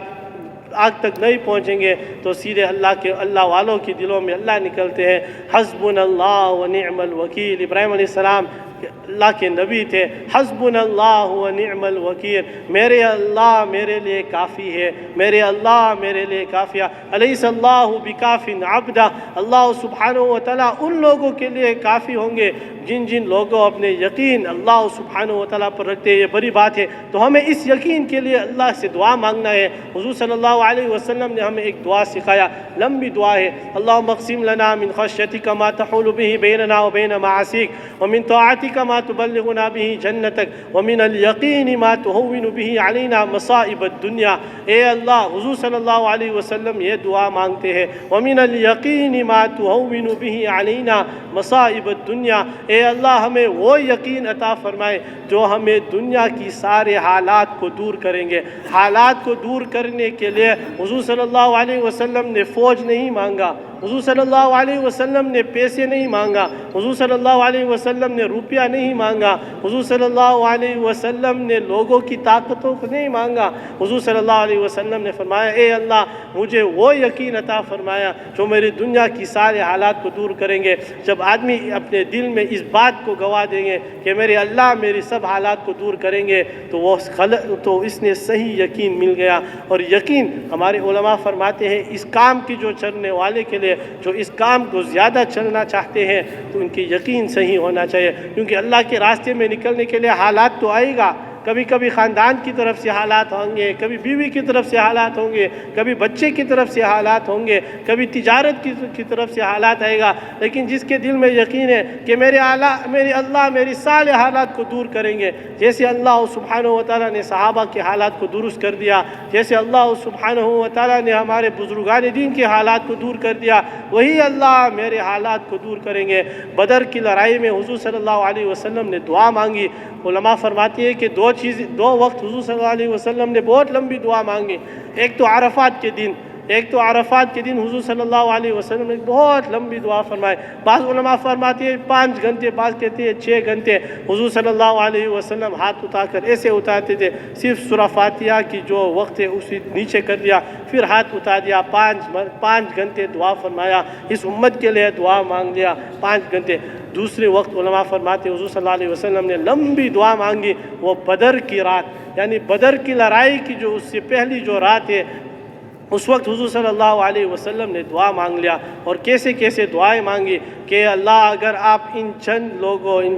آگ تک نہیں پہنچیں گے. تو سیدھے اللہ والوں کے دلوں میں اللہ نکلتے ہیں. حسبنا اللہ و نعم الوکیل. ابراہیم علیہ السلام اللہ کے نبی تھے. حسبنا اللہ و نعم الوکیل. میرے اللہ میرے لیے کافی ہے، میرے اللہ میرے لیے کافی ہے. الیس اللہ بکاف عبدہ. اللہ سبحانہ و تعالیٰ ان لوگوں کے لیے کافی ہوں گے جن لوگوں اپنے یقین اللہ سبحانہ و تعالیٰ پر رکھتے ہیں. یہ بڑی بات ہے. تو ہمیں اس یقین کے لیے اللہ سے دعا مانگنا ہے. حضور صلی اللہ علیہ وسلم نے ہمیں ایک دعا سکھایا، لمبی دعا ہے. اللہم اقسم لنا من خشیتک ما تحول به بیننا وبین معاصیک ومن طاعتک ما تبلغنا به جنتک ومن الیقین ما تهون به علینا مصائب الدنیا. اے اللہ، حضور صلی اللہ علیہ وسلم یہ دعا مانگتے ہیں، ومن الیقین ما تهون به علینا مصائب الدنیا. اے اللہ ہمیں وہ یقین عطا فرمائے جو ہمیں دنیا کی سارے حالات کو دور کریں گے. حالات کو دور کرنے کے لیے حضور صلی اللہ علیہ وسلم نے فوج نہیں مانگا، حضور صلی اللہ علیہ وسلم نے پیسے نہیں مانگا، حضور صلی اللہ علیہ وسلم نے روپیہ نہیں مانگا، حضور صلی اللہ علیہ وسلم نے لوگوں کی طاقتوں کو نہیں مانگا. حضور صلی اللہ علیہ وسلم نے فرمایا اے اللہ مجھے وہ یقین عطا فرمایا جو میری دنیا کی سارے حالات کو دور کریں گے. جب آدمی اپنے دل میں اس بات کو گوا دیں گے کہ میرے اللہ میری سب حالات کو دور کریں گے تو اس نے صحیح یقین مل گیا. اور یقین ہمارے علماء فرماتے ہیں اس کام کی جو چلنے والے کے لیے جو اس کام کو زیادہ چلنا چاہتے ہیں تو ان کی یقین صحیح ہونا چاہیے، کیونکہ اللہ کے راستے میں نکلنے کے لیے حالات تو آئے گا. کبھی کبھی خاندان کی طرف سے حالات ہوں گے، کبھی بیوی کی طرف سے حالات ہوں گے، کبھی بچے کی طرف سے حالات ہوں گے، کبھی تجارت کی طرف سے حالات آئے گا. لیکن جس کے دل میں یقین ہے کہ میرے اللہ میری سارے حالات کو دور کریں گے، جیسے اللہ سبحانہ و تعالیٰ نے صحابہ کے حالات کو درست کر دیا، جیسے اللہ سبحانہ و تعالیٰ نے ہمارے بزرگان دین کے حالات کو دور کر دیا، وہی اللہ میرے حالات کو دور کریں گے. بدر کی لڑائی میں حضور صلی اللہ علیہ وسلم نے دعا مانگی. علماء فرماتی ہے کہ دو وقت حضور صلی اللہ علیہ وسلم نے بہت لمبی دعا مانگی. ایک تو عرفات کے دن حضور صلی اللہ علیہ وسلم نے بہت لمبی دعا فرمائی. بعض علماء فرماتے ہیں 5 گھنٹے، بعض کہتے ہیں 6 گھنٹے. حضور صلی اللہ علیہ وسلم ہاتھ اٹھا کر ایسے اٹھاتے تھے، صرف سورہ فاتحہ کی جو وقت ہے اسی نیچے کر دیا، پھر ہاتھ اٹھا دیا، 5 گھنٹے دعا فرمایا، اس امت کے لیے دعا مانگ لیا 5 گھنٹے. دوسرے وقت علماء فرماتے ہیں حضور صلی اللہ علیہ وسلم نے لمبی دعا مانگی، وہ بدر کی رات، یعنی بدر کی لڑائی کی جو اس سے پہلی جو رات ہے اس وقت حضور صلی اللہ علیہ وسلم نے دعا مانگ لیا. اور کیسے دعائیں مانگی کہ اللہ اگر آپ ان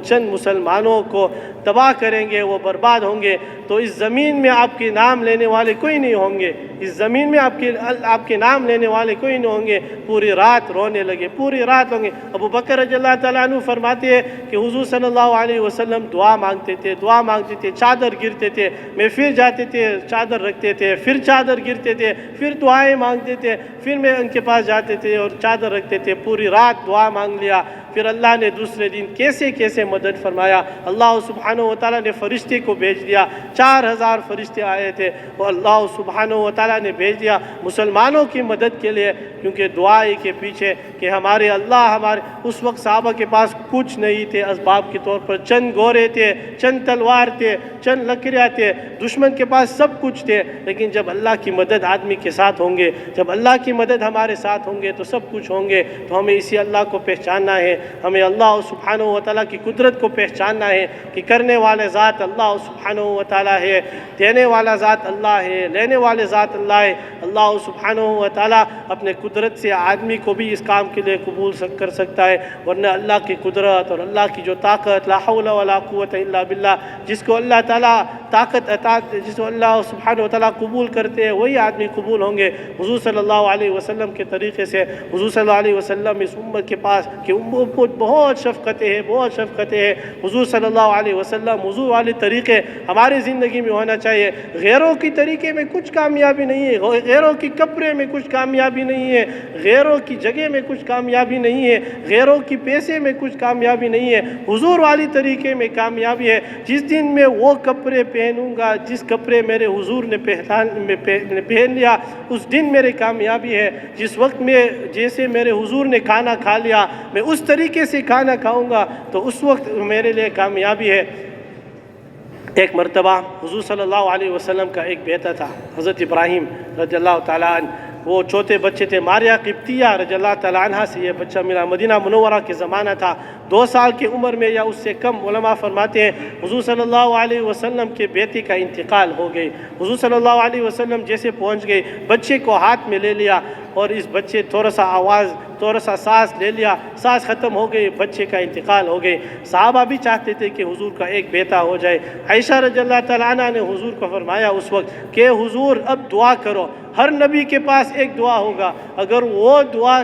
چند مسلمانوں کو تباہ کریں گے، وہ برباد ہوں گے، تو اس زمین میں آپ کے نام لینے والے کوئی نہیں ہوں گے، اس زمین میں آپ کے نام لینے والے کوئی نہیں ہوں گے. پوری رات رونے لگے، پوری رات ہوں گے. ابو بکر رضی اللہ تعالیٰ عنہ فرماتے ہیں کہ حضور صلی اللہ علیہ وسلم دعا مانگتے تھے، چادر گرتے تھے، میں پھر جاتے تھے، چادر رکھتے تھے، پھر چادر گرتے تھے، پھر دعائیں مانگتے تھے، پھر میں ان کے پاس جاتے تھے اور چادر رکھتے تھے. پوری رات دعا مانگ لیا. پھر اللہ نے دوسرے دن کیسے مدد فرمایا. اللہ سبحانہ و تعالیٰ نے فرشتے کو بھیج دیا، 4000 فرشتے آئے تھے، اور اللہ سبحانہ و تعالیٰ نے بھیج دیا مسلمانوں کی مدد کے لیے. کیونکہ دعائیں کے پیچھے کہ ہمارے اس وقت صحابہ کے پاس کچھ نہیں تھے اسباب کے طور پر، چند گورے تھے، چند تلوار تھے، چند لکڑیاں تھے. دشمن کے پاس سب کچھ تھے، لیکن جب اللہ کی مدد آدمی کے ساتھ ہوں گے، جب اللہ کی مدد ہمارے ساتھ ہوں گے تو سب کچھ ہوں گے. تو ہمیں اسی اللہ کو پہچاننا ہے ہمیں اللہ سبحانہ و تعالیٰ کی قدرت کو پہچاننا ہے کہ کرنے والے ذات اللہ سبحانہ و تعالیٰ ہے، دینے والا ذات اللہ ہے، لینے والے ذات اللہ ہے۔ اللہ سبحانہ و تعالیٰ اپنے قدرت سے آدمی کو بھی اس کام کے لیے قبول کر سکتا ہے، ورنہ اللہ کی قدرت اور اللہ کی جو طاقت، لا حول ولا قوت الا باللہ، جس کو اللہ تعالیٰ طاقت عطا، جس کو اللہ سبحانہ و تعالیٰ قبول کرتے ہیں وہی آدمی قبول ہوں گے۔ حضور صلی اللہ علیہ وسلم کے طریقے سے حضور صلی اللہ علیہ وسلم اس امت کے پاس کہ امت کو بہت شفقتیں ہیں، بہت شفقتیں ہیں۔ حضور صلی اللہ علیہ وسلم حضور والے طریقے ہماری زندگی میں ہونا چاہیے۔ غیروں کی طریقے میں کچھ کامیابی نہیں ہے، غیروں کی کپڑے میں کچھ کامیابی نہیں ہے، غیروں کی جگہ میں کچھ کامیابی نہیں ہے، غیروں کی پیسے میں کچھ کامیابی نہیں ہے، حضور والی طریقے میں کامیابی ہے۔ جس دن میں وہ کپڑے پہنوں گا جس کپڑے میرے حضور نے پہن لیا، اس دن میری کامیابی ہے۔ جس وقت میں جیسے میرے حضور نے کھانا کھا لیا میں اس طریقے سے کھانا کھاؤں گا تو اس وقت میرے لیے کامیابی ہے۔ ایک مرتبہ حضور صلی اللہ علیہ وسلم کا ایک بیٹا تھا، حضرت ابراہیم رضی اللہ تعالیٰ عنہ، وہ چھوٹے بچے تھے۔ ماریہ قبطیہ رضی اللہ تعالیٰ عنہ سے یہ بچہ ملا، مدینہ منورہ کے زمانہ تھا، 2 سال کی عمر میں یا اس سے کم۔ علماء فرماتے ہیں حضور صلی اللہ علیہ وسلم کے بیٹے کا انتقال ہو گئی۔ حضور صلی اللہ علیہ وسلم جیسے پہنچ گئے، بچے کو ہاتھ میں لے لیا اور اس بچے تھوڑا سا سانس لے لیا، سانس ختم ہو گئی، بچے کا انتقال ہو گئی۔ صحابہ بھی چاہتے تھے کہ حضور کا ایک بیٹا ہو جائے۔ عائشہ رضی اللہ تعالیٰ عنہ نے حضور کو فرمایا اس وقت کہ حضور اب دعا کرو، ہر نبی کے پاس ایک دعا ہوگا، اگر وہ دعا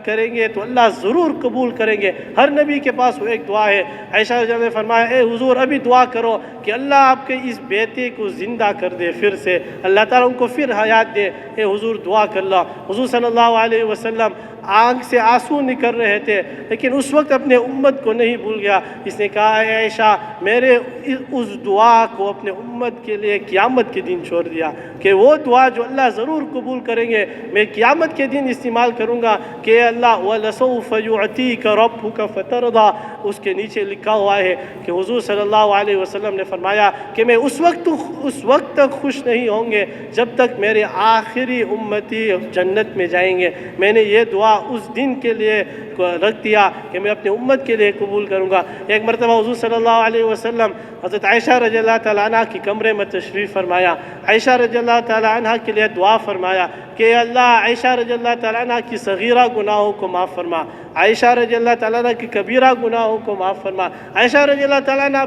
کریں گے تو اللہ ضرور قبول کریں گے۔ ہر نبی کے پاس وہ ایک دعا ہے۔ عائشہ رضی اللہ عنہ نے فرمایا اے حضور ابھی دعا کرو کہ اللہ آپ کے اس بیٹے کو زندہ کر دے، پھر سے اللہ تعالیٰ ان کو پھر حیات دے۔ اے حضور دعا کر لو۔ حضور صلی اللہ علیہ وسلم آنکھ سے آنسو نکل رہے تھے، لیکن اس وقت اپنے امت کو نہیں بھول گیا۔ اس نے کہا اے عائشہ میرے اس دعا کو اپنے امت کے لیے قیامت کے دن چھوڑ دیا، کہ وہ دعا جو اللہ ضرور قبول کریں گے میں قیامت کے دن استعمال کروں گا کہ اے اللہ وَلَسَوْفَ يُعْتِيكَ رَبُّكَ فَتَرْضَىٰ۔ اس کے نیچے لکھا ہوا ہے کہ حضور صلی اللہ علیہ وسلم نے فرمایا کہ میں اس وقت تک خوش نہیں ہوں گے جب تک میرے آخری امتی جنت میں جائیں گے۔ میں نے یہ دعا اس دن کے لیے رکھ دیا کہ میں اپنے امت کے لیے قبول کروں گا۔ ایک مرتبہ حضور صلی اللہ علیہ وسلم حضرت عائشہ رضی اللہ تعالیٰ عنہ کی کمرے میں تشریف فرمایا، عائشہ رضی اللہ تعالیٰ عنہ کے لیے دعا فرمایا کہ اللہ عائشہ رضی اللہ تعالیٰ عنہ کی صغیرہ گناہوں کو معاف فرما، عائشہ رضی اللہ تعالیٰ عنہ کی کبیرہ گناہوں کو معاف فرما۔ عائشہ رضی اللہ تعالیٰ عنہ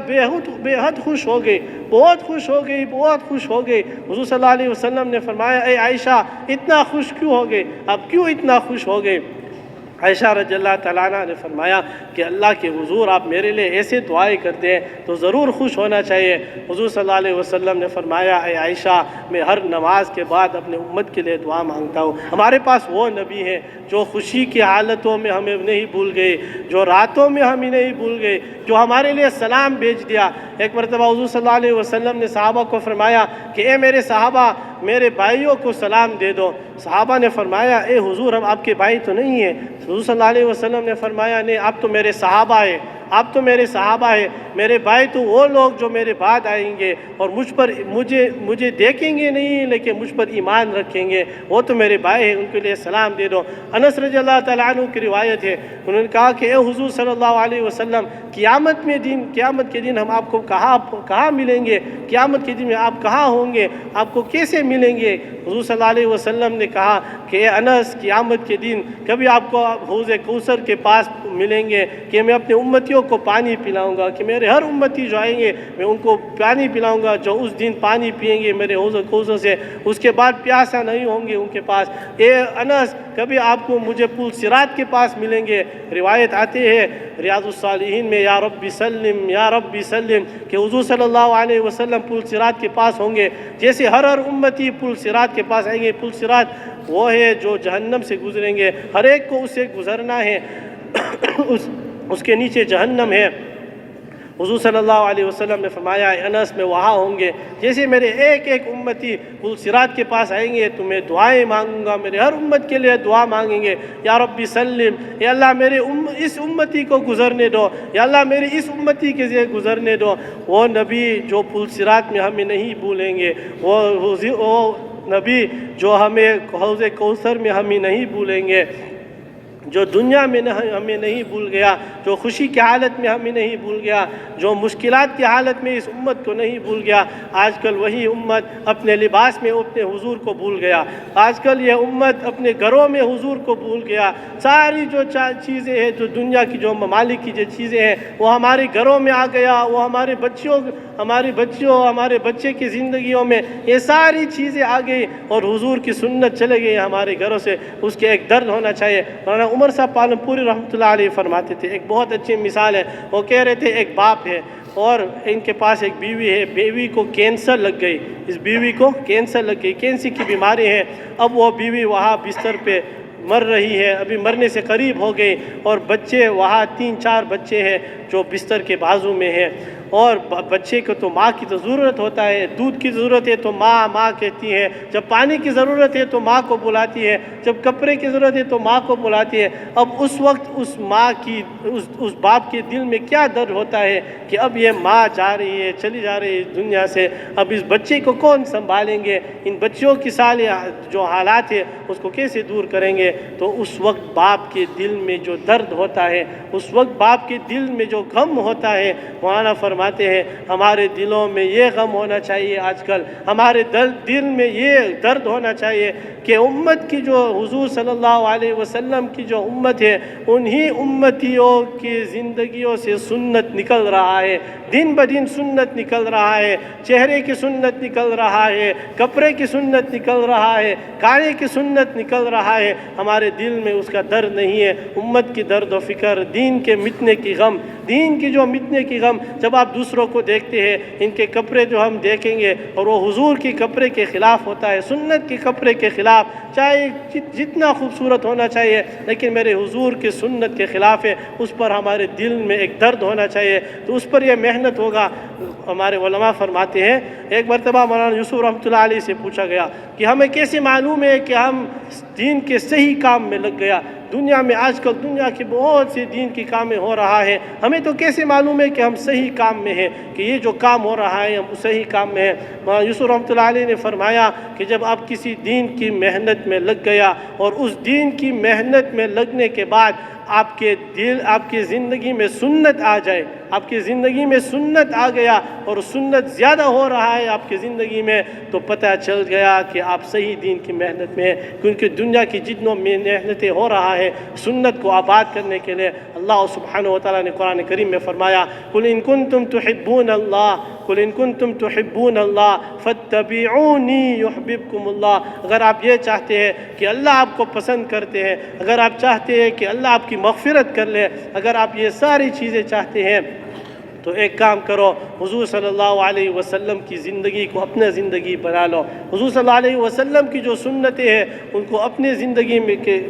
بے حد خوش ہو گئی، بہت خوش ہو گئی، بہت خوش ہو گئی۔ حضور صلی اللہ علیہ وسلم نے فرمایا اے عائشہ اتنا خوش کیوں ہو گئی، اب کیوں اتنا خوش ہو گئی؟ عائشہ رضی اللہ تعالیٰ عنہ نے فرمایا کہ اللہ کے حضور آپ میرے لیے ایسے دعائیں کرتے ہیں تو ضرور خوش ہونا چاہیے۔ حضور صلی اللہ علیہ وسلم نے فرمایا اے عائشہ میں ہر نماز کے بعد اپنے امت کے لیے دعا مانگتا ہوں۔ ہمارے پاس وہ نبی ہے جو خوشی کی حالتوں میں ہمیں نہیں بھول گئے، جو راتوں میں ہمیں نہیں بھول گئے، جو ہمارے لیے سلام بھیج دیا۔ ایک مرتبہ حضور صلی اللہ علیہ وسلم نے صحابہ کو فرمایا کہ اے میرے صحابہ میرے بھائیوں کو سلام دے دو۔ صحابہ نے فرمایا اے حضور ہم آپ کے بھائی تو نہیں ہیں۔ حضور صلی اللہ علیہ وسلم نے فرمایا نہیں آپ تو میرے صحابہ ہیں، آپ تو میرے صحابہ ہیں، میرے بھائی تو وہ لوگ جو میرے بعد آئیں گے اور مجھے دیکھیں گے نہیں لیکن مجھ پر ایمان رکھیں گے، وہ تو میرے بھائی ہیں، ان کے لیے سلام دے دو۔ انس رضی اللہ تعالیٰ عنہ کی روایت ہے، انہوں نے کہا کہ اے حضور صلی اللہ علیہ وسلم قیامت کے دن ہم آپ کو کہاں ملیں گے، قیامت کے دن میں آپ کہاں ہوں گے، آپ کو کیسے ملیں گے؟ حضور صلی اللہ علیہ وسلم نے کہا کہ اے انس قیامت کے دن کبھی آپ کو حوض کوثر کے پاس ملیں گے کہ میں اپنے امتیوں کو پانی پلاؤں گا، کہ میرے ہر امتی جو آئیں گے میں ان کو پانی پلاؤں گا، جو اس دن پانی پیئیں گے میرے حوض کوثر سے اس کے بعد پیاسا نہیں ہوں گے ان کے پاس۔ اے انس کبھی آپ کو مجھے پل صراط کے پاس ملیں گے۔ روایت آتے ہیں ریاض الصالحین میں یا رب سلم یا رب سلم کہ حضور صلی اللہ علیہ وسلم پل صراط کے پاس ہوں گے، جیسے ہر امتی پل صراط کے پاس آئیں گے۔ پل صراط وہ ہے جو جہنم سے گزریں گے، ہر ایک کو اسے گزرنا ہے، اس کے نیچے جہنم ہے۔ حضور صلی اللہ علیہ وسلم نے فرمایا اے انس میں وہاں ہوں گے، جیسے میرے ایک امتی پل صراط کے پاس آئیں گے تو میں دعائیں مانگوں گا، میرے ہر امت کے لیے دعا مانگیں گے یا رب سلم، یا اللہ میرے اس امتی کو گزرنے دو، یا اللہ میری اس امتی کے ذریعے گزرنے دو۔ وہ نبی جو پل صراط میں ہمیں نہیں بھولیں گے، وہ نبی جو ہمیں حوض کوثر میں ہمیں نہیں بھولیں گے۔ جو دنیا میں ہمیں نہیں بھول گیا، جو خوشی کی حالت میں ہمیں نہیں بھول گیا، جو مشکلات کی حالت میں اس امت کو نہیں بھول گیا، آج کل وہی امت اپنے لباس میں اپنے حضور کو بھول گیا، آج کل یہ امت اپنے گھروں میں حضور کو بھول گیا۔ ساری جو چیزیں ہیں، جو دنیا کی جو ممالک کی جو چیزیں ہیں، وہ ہمارے گھروں میں آ گیا، وہ ہمارے بچوں ہمارے بچے کی زندگیوں میں یہ ساری چیزیں آ گئی اور حضور کی سنت چلے گئی ہمارے گھروں سے۔ اس کے ایک درد ہونا چاہیے۔ مولانا عمر صاحب پالم پوری رحمۃ اللہ علیہ فرماتے تھے، ایک بہت اچھی مثال ہے، وہ کہہ رہے تھے ایک باپ ہے اور ان کے پاس ایک بیوی ہے، بیوی کو کینسر لگ گئی، اس بیوی کو کینسر لگ گئی، کینسر کی بیماری ہے۔ اب وہ بیوی وہاں بستر پہ مر رہی ہے، ابھی مرنے سے قریب ہو گئی، اور بچے وہاں 3-4 بچے ہیں جو بستر کے بازو میں ہیں، اور بچے کو تو ماں کی تو ضرورت ہوتا ہے، دودھ کی ضرورت ہے تو ماں کہتی ہے، جب پانی کی ضرورت ہے تو ماں کو بلاتی ہے، جب کپڑے کی ضرورت ہے تو ماں کو بلاتی ہے۔ اب اس وقت اس ماں کی اس باپ کے دل میں کیا درد ہوتا ہے کہ اب یہ ماں جا رہی ہے، چلی جا رہی ہے اس دنیا سے، اب اس بچے کو کون سنبھالیں گے، ان بچوں کی سارے جو حالات ہے اس کو کیسے دور کریں گے؟ تو اس وقت باپ کے دل میں جو درد ہوتا ہے، اس وقت باپ کے دل میں جو غم ہوتا ہے، مولانا فرماتے ہیں ہمارے دلوں میں یہ غم ہونا چاہیے، آج کل ہمارے دل میں یہ درد ہونا چاہیے کہ امت کی جو حضور صلی اللہ علیہ وسلم کی جو امت ہے، انہی امتیوں کی زندگیوں سے سنت نکل رہا ہے، دن بدن سنت نکل رہا ہے، چہرے کی سنت نکل رہا ہے، کپڑے کی سنت نکل رہا ہے، کھانے کی سنت نکل رہا ہے، ہمارے دل میں اس کا درد نہیں ہے، امت کی درد و فکر، دین کے مٹنے کی غم، دین کی جو مٹنے کی غم۔ جب آپ دوسروں کو دیکھتے ہیں، ان کے کپڑے جو ہم دیکھیں گے اور وہ حضور کی کپڑے کے خلاف ہوتا ہے، سنت کے کپڑے کے خلاف، چاہے جتنا خوبصورت ہونا چاہیے لیکن میرے حضور کی سنت کے خلاف ہے، اس پر ہمارے دل میں ایک درد ہونا چاہیے، تو اس پر یہ محنت ہوگا۔ ہمارے علماء فرماتے ہیں، ایک مرتبہ مولانا یوسف رحمۃ اللہ علیہ سے پوچھا گیا کہ ہمیں کیسے معلوم ہے کہ ہم دین کے صحیح کام میں لگ گیا؟ دنیا میں آج کل دنیا کے بہت سے دین کی کامیں ہو رہا ہے، ہمیں تو کیسے معلوم ہے کہ ہم صحیح کام میں ہیں، کہ یہ جو کام ہو رہا ہے ہم صحیح کام میں ہیں؟ مولانا یوسف رحمۃ اللہ علیہ نے فرمایا کہ جب آپ کسی دین کی محنت میں لگ گیا اور اس دین کی محنت میں لگنے کے بعد آپ کی زندگی میں سنت آ جائے، آپ کی زندگی میں سنت آ گیا اور سنت زیادہ ہو رہا ہے آپ کی زندگی میں، تو پتہ چل گیا کہ آپ صحیح دین کی محنت میں ہیں، کیونکہ دنیا کی جتنوں میں محنتیں ہو رہا ہے سنت کو آباد کرنے کے لیے، اللہ سبحانہ و تعالیٰ نے قرآن کریم میں فرمایا قُلْ إِن كُنتُمْ تُحِبُّونَ اللَّهَ قُلْ إِن كُنتُمْ تُحِبُّونَ اللَّهَ فَاتَّبِعُونِي يُحْبِبْكُمُ اللَّهُ۔ اگر آپ یہ چاہتے ہیں کہ اللہ آپ کو پسند کرتے ہیں، اگر آپ چاہتے ہیں کہ اللہ آپ کی مغفرت کر لے، اگر آپ یہ ساری چیزیں چاہتے ہیں تو ایک کام کرو، حضور صلی اللہ علیہ وسلم کی زندگی کو اپنا زندگی بنا لو، حضور صلی اللہ علیہ وسلم کی جو سنتیں ہیں ان کو اپنے زندگی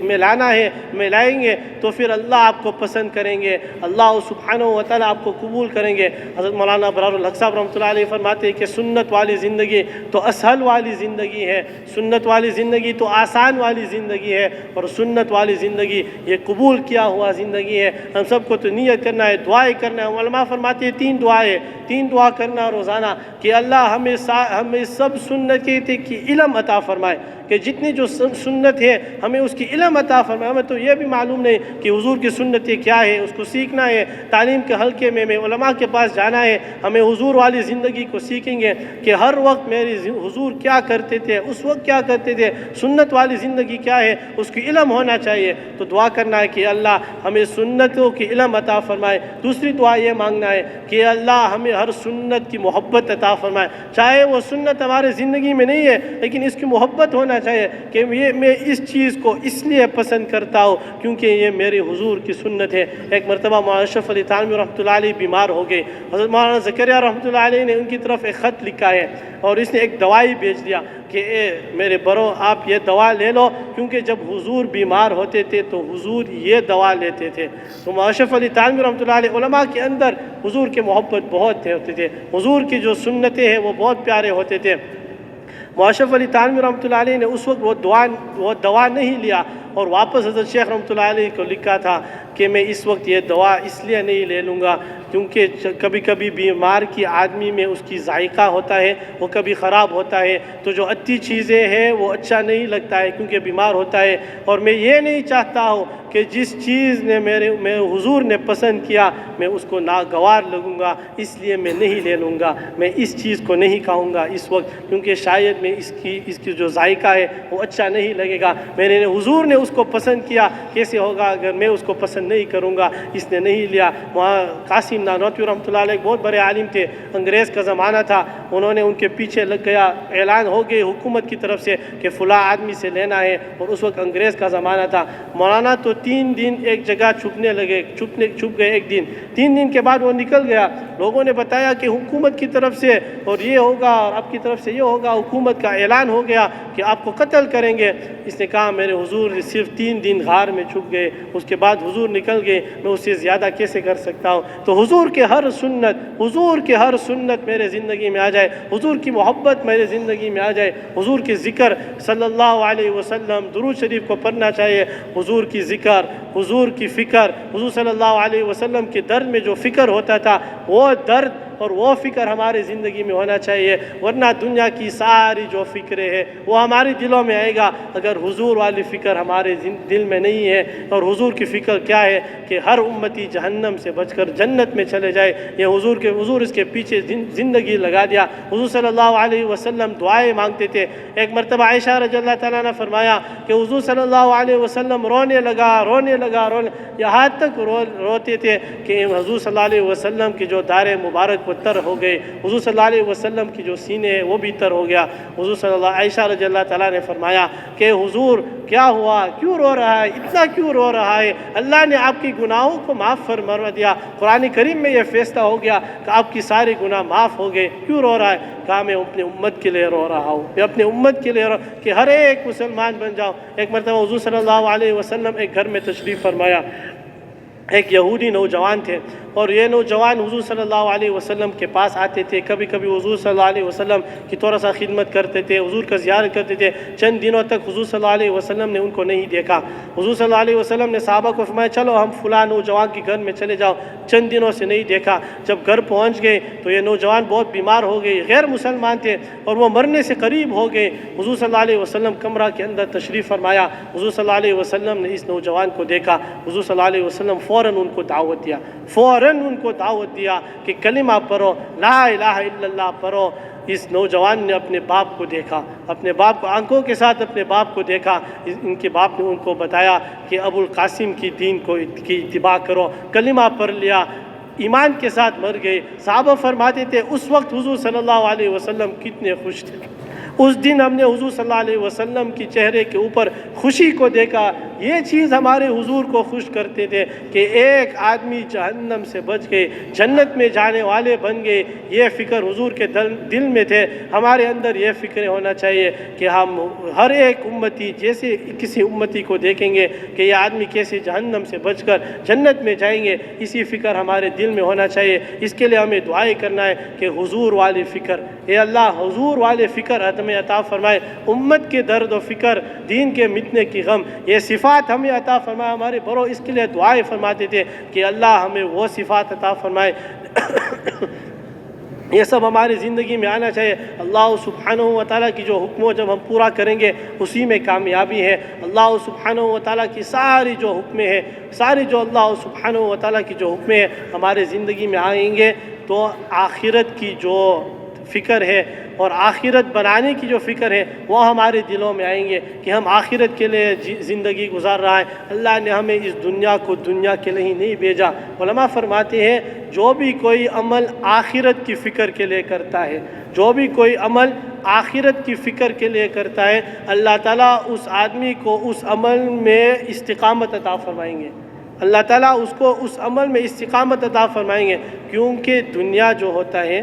میں لانا ہے، میں لائیں گے تو پھر اللہ آپ کو پسند کریں گے، اللہ سبحانہ و تعالیٰ آپ کو قبول کریں گے۔ حضرت مولانا ابرار الحق صاحب رحمۃ اللہ علیہ فرماتے ہیں کہ سنت والی زندگی تو اسہل والی زندگی ہے، سنت والی زندگی تو آسان والی زندگی ہے، اور سنت والی زندگی یہ قبول کیا ہوا زندگی ہے۔ ہم سب کو تو نیت کرنا ہے، دعائیں کرنا ہے۔ علماء فرماتے ہیں 3 دعائیں، 3 دعا کرنا روزانہ کہ اللہ ہمیں سب سنتیں کی علم عطا فرمائے، کہ جتنی جو سنت ہے ہمیں اس کی علم عطا فرمائے۔ ہمیں تو یہ بھی معلوم نہیں کہ حضور کی سنتیں کیا ہے، اس کو سیکھنا ہے، تعلیم کے حلقے میں علماء کے پاس جانا ہے، ہمیں حضور والی زندگی کو سیکھیں گے کہ ہر وقت میری حضور کیا کرتے تھے، اس وقت کیا کرتے تھے، سنت والی زندگی کیا ہے، اس کی علم ہونا چاہیے۔ تو دعا کرنا ہے کہ اللہ ہمیں سنتوں کی علم عطا فرمائے۔ دوسری دعا یہ مانگنا ہے کہ اللہ ہمیں ہر سنت کی محبت عطا فرمائے، چاہے وہ سنت ہمارے زندگی میں نہیں ہے لیکن اس کی محبت ہونا چاہیے کہ میں اس چیز کو اس لیے پسند کرتا ہوں کیونکہ یہ میرے حضور کی سنت ہے۔ ایک مرتبہ مولانا اشرف علی تھانوی رحمۃ اللہ علیہ بیمار ہو گئے، حضرت مولانا زکریا رحمۃ اللہ علیہ نے ان کی طرف ایک خط لکھا ہے اور اس نے ایک دوائی بھیج دیا کہ اے میرے برو آپ یہ دوا لے لو، کیونکہ جب حضور بیمار ہوتے تھے تو حضور یہ دوا لیتے تھے۔ تو مولانا اشرف علی تھانوی رحمۃ اللہ علیہ علماء کے اندر حضور کے محبت بہت ہوتے تھے، حضور کی جو سنتیں ہیں وہ بہت پیارے ہوتے تھے۔ مولانا اشرف علی تھانوی رحمۃ اللہ علیہ نے اس وقت وہ دوا نہیں لیا اور واپس حضرت شیخ رحمۃ اللہ علیہ کو لکھا تھا کہ میں اس وقت یہ دوا اس لیے نہیں لے لوں گا کیونکہ کبھی کبھی بیمار کی آدمی میں اس کی ذائقہ ہوتا ہے وہ کبھی خراب ہوتا ہے، تو جو اچھی چیزیں ہیں وہ اچھا نہیں لگتا ہے کیونکہ بیمار ہوتا ہے۔ اور میں یہ نہیں چاہتا ہوں کہ جس چیز نے میں حضور نے پسند کیا میں اس کو ناگوار لگوں گا، اس لیے میں نہیں لے لوں گا، میں اس چیز کو نہیں کھاؤں گا اس وقت، کیونکہ شاید میں اس کی جو ذائقہ ہے وہ اچھا نہیں لگے گا۔ میں نے حضور نے اس کو پسند کیا، کیسے ہوگا اگر میں اس کو پسند نہیں کروں گا؟ اس نے نہیں لیا۔ وہاں قاسم نانوتوی رحمۃ اللہ علیہ بہت بڑے عالم تھے، انگریز کا زمانہ تھا، انہوں نے ان کے پیچھے لگ گیا، اعلان ہو گئے حکومت کی طرف سے کہ فلاں آدمی سے لینا ہے، اور اس وقت انگریز کا زمانہ تھا۔ مولانا تو 3 دن ایک جگہ چھپنے لگے، چھپ گئے ایک دن، 3 دن کے بعد وہ نکل گیا۔ لوگوں نے بتایا کہ حکومت کی طرف سے اور یہ ہوگا اور آپ کی طرف سے یہ ہوگا، حکومت کا اعلان ہو گیا کہ آپ کو قتل کریں گے۔ اس نے کہا میرے حضور صرف 3 دن غار میں چھپ گئے، اس کے بعد حضور نکل گئے، میں اس سے زیادہ کیسے کر سکتا ہوں؟ تو حضور کے ہر سنت میرے زندگی میں آ جائے، حضور کی محبت میرے زندگی میں آ جائے، حضور کے ذکر صلی اللہ علیہ وسلم، درود شریف کو پڑھنا چاہیے، حضور کی ذکر، حضور کی فکر، حضور صلی اللہ علیہ وسلم کے درد میں جو فکر ہوتا تھا وہ درد اور وہ فکر ہمارے زندگی میں ہونا چاہیے، ورنہ دنیا کی ساری جو فکریں ہیں وہ ہمارے دلوں میں آئے گا اگر حضور والی فکر ہمارے دل میں نہیں ہے۔ اور حضور کی فکر کیا ہے کہ ہر امتی جہنم سے بچ کر جنت میں چلے جائے، یہ حضور اس کے پیچھے زندگی لگا دیا۔ حضور صلی اللہ علیہ وسلم دعائیں مانگتے تھے۔ ایک مرتبہ عائشہ رضی اللہ تعالیٰ نے فرمایا کہ حضور صلی اللہ علیہ وسلم رونے لگا، یہاں تک روتے تھے کہ حضور صلی اللہ علیہ وسلم کی جو دار مبارک وہ تر ہو گئے، حضور صلی اللہ علیہ وسلم کی جو سینے ہے وہ بھی تر ہو گیا۔ حضور صلی اللہ عائشہ رضی اللہ تعالیٰ نے فرمایا کہ حضور کیا ہوا، کیوں رو رہا ہے، اتنا کیوں رو رہا ہے؟ اللہ نے آپ کی گناہوں کو معاف فرما دیا، قرآن کریم میں یہ فیصلہ ہو گیا کہ آپ کی سارے گناہ معاف ہو گئے، کیوں رو رہا ہے؟ کہا میں اپنے امت کے لیے رو رہا ہوں، میں اپنے امت کے لیے کہ ہر ایک مسلمان بن جاؤ۔ ایک مرتبہ حضور صلی اللہ علیہ وسلم ایک گھر میں تشریف فرمایا، ایک یہودی نوجوان تھے، اور یہ نوجوان حضور صلی اللہ علیہ وسلم کے پاس آتے تھے، کبھی کبھی حضور صلی اللہ علیہ وسلم کی تھوڑا سا خدمت کرتے تھے، حضور کا زیارت کرتے تھے۔ چند دنوں تک حضور صلی اللہ علیہ وسلم نے ان کو نہیں دیکھا۔ حضور صلی اللہ علیہ وسلم نے صحابہ کو فرمایا چلو ہم فلاں نوجوان کے گھر میں چلے جاؤ، چند دنوں سے نہیں دیکھا۔ جب گھر پہنچ گئے تو یہ نوجوان بہت بیمار ہو گئے، غیر مسلمان تھے اور وہ مرنے سے قریب ہو گئے۔ حضور صلی اللہ علیہ وسلم کمرہ کے اندر تشریف فرمایا، حضور صلی اللہ علیہ وسلم نے اس نوجوان کو دیکھا، حضور صلی اللہ علیہ وسلم فوراً ان کو دعوت دیا کہ کلمہ پڑھو، لا الہ الا اللہ پڑھو۔ اس نوجوان نے اپنے باپ کو دیکھا، اپنے باپ کو آنکھوں کے ساتھ اپنے باپ کو دیکھا۔ ان کے باپ نے ان کو بتایا کہ ابو القاسم کی دین کی اتباع کرو، کلمہ پڑھ لیا، ایمان کے ساتھ مر گئے۔ صحابہ فرماتے تھے اس وقت حضور صلی اللہ علیہ وسلم کتنے خوش تھے۔ اس دن ہم نے حضور صلی اللہ علیہ وسلم کی چہرے کے اوپر خوشی کو دیکھا۔ یہ چیز ہمارے حضور کو خوش کرتے تھے کہ ایک آدمی جہنم سے بچ گئے، جنت میں جانے والے بن گئے۔ یہ فکر حضور کے دل میں تھے۔ ہمارے اندر یہ فکر ہونا چاہیے کہ ہم ہر ایک امتی جیسے کسی امتی کو دیکھیں گے کہ یہ آدمی کیسے جہنم سے بچ کر جنت میں جائیں گے، اسی فکر ہمارے دل میں ہونا چاہیے۔ اس کے لیے ہمیں دعائیں کرنا ہے کہ حضور والی فکر، اے اللہ حضور والے فکر ہمیں عطا فرمائے، امت کے درد و فکر، دین کے مٹنے کی غم، یہ صفات ہمیں عطا فرمائے۔ ہمارے بڑوں اس کے لیے دعائیں فرماتے تھے کہ اللہ ہمیں وہ صفات عطا فرمائے۔ یہ سب ہماری زندگی میں آنا چاہیے۔ اللہ سبحانہ و تعالیٰ کی جو حکموں جب ہم پورا کریں گے اسی میں کامیابی ہے۔ اللہ سبحانہ و تعالیٰ کی ساری جو حکمیں ہیں، ساری جو اللہ سبحانہ و تعالیٰ کی جو حکمیں ہیں ہمارے زندگی میں آئیں گے تو آخرت کی جو فکر ہے اور آخرت بنانے کی جو فکر ہے وہ ہمارے دلوں میں آئیں گے کہ ہم آخرت کے لیے زندگی گزار رہا ہے۔ اللہ نے ہمیں اس دنیا کو دنیا کے لیے نہیں بھیجا۔ علماء فرماتے ہیں جو بھی کوئی عمل آخرت کی فکر کے لیے کرتا ہے، جو بھی کوئی عمل آخرت کی فکر کے لیے کرتا ہے، اللہ تعالیٰ اس آدمی کو اس عمل میں استقامت عطا فرمائیں گے۔ اللہ تعالیٰ اس کو اس عمل میں استقامت عطا فرمائیں گے، کیونکہ دنیا جو ہوتا ہے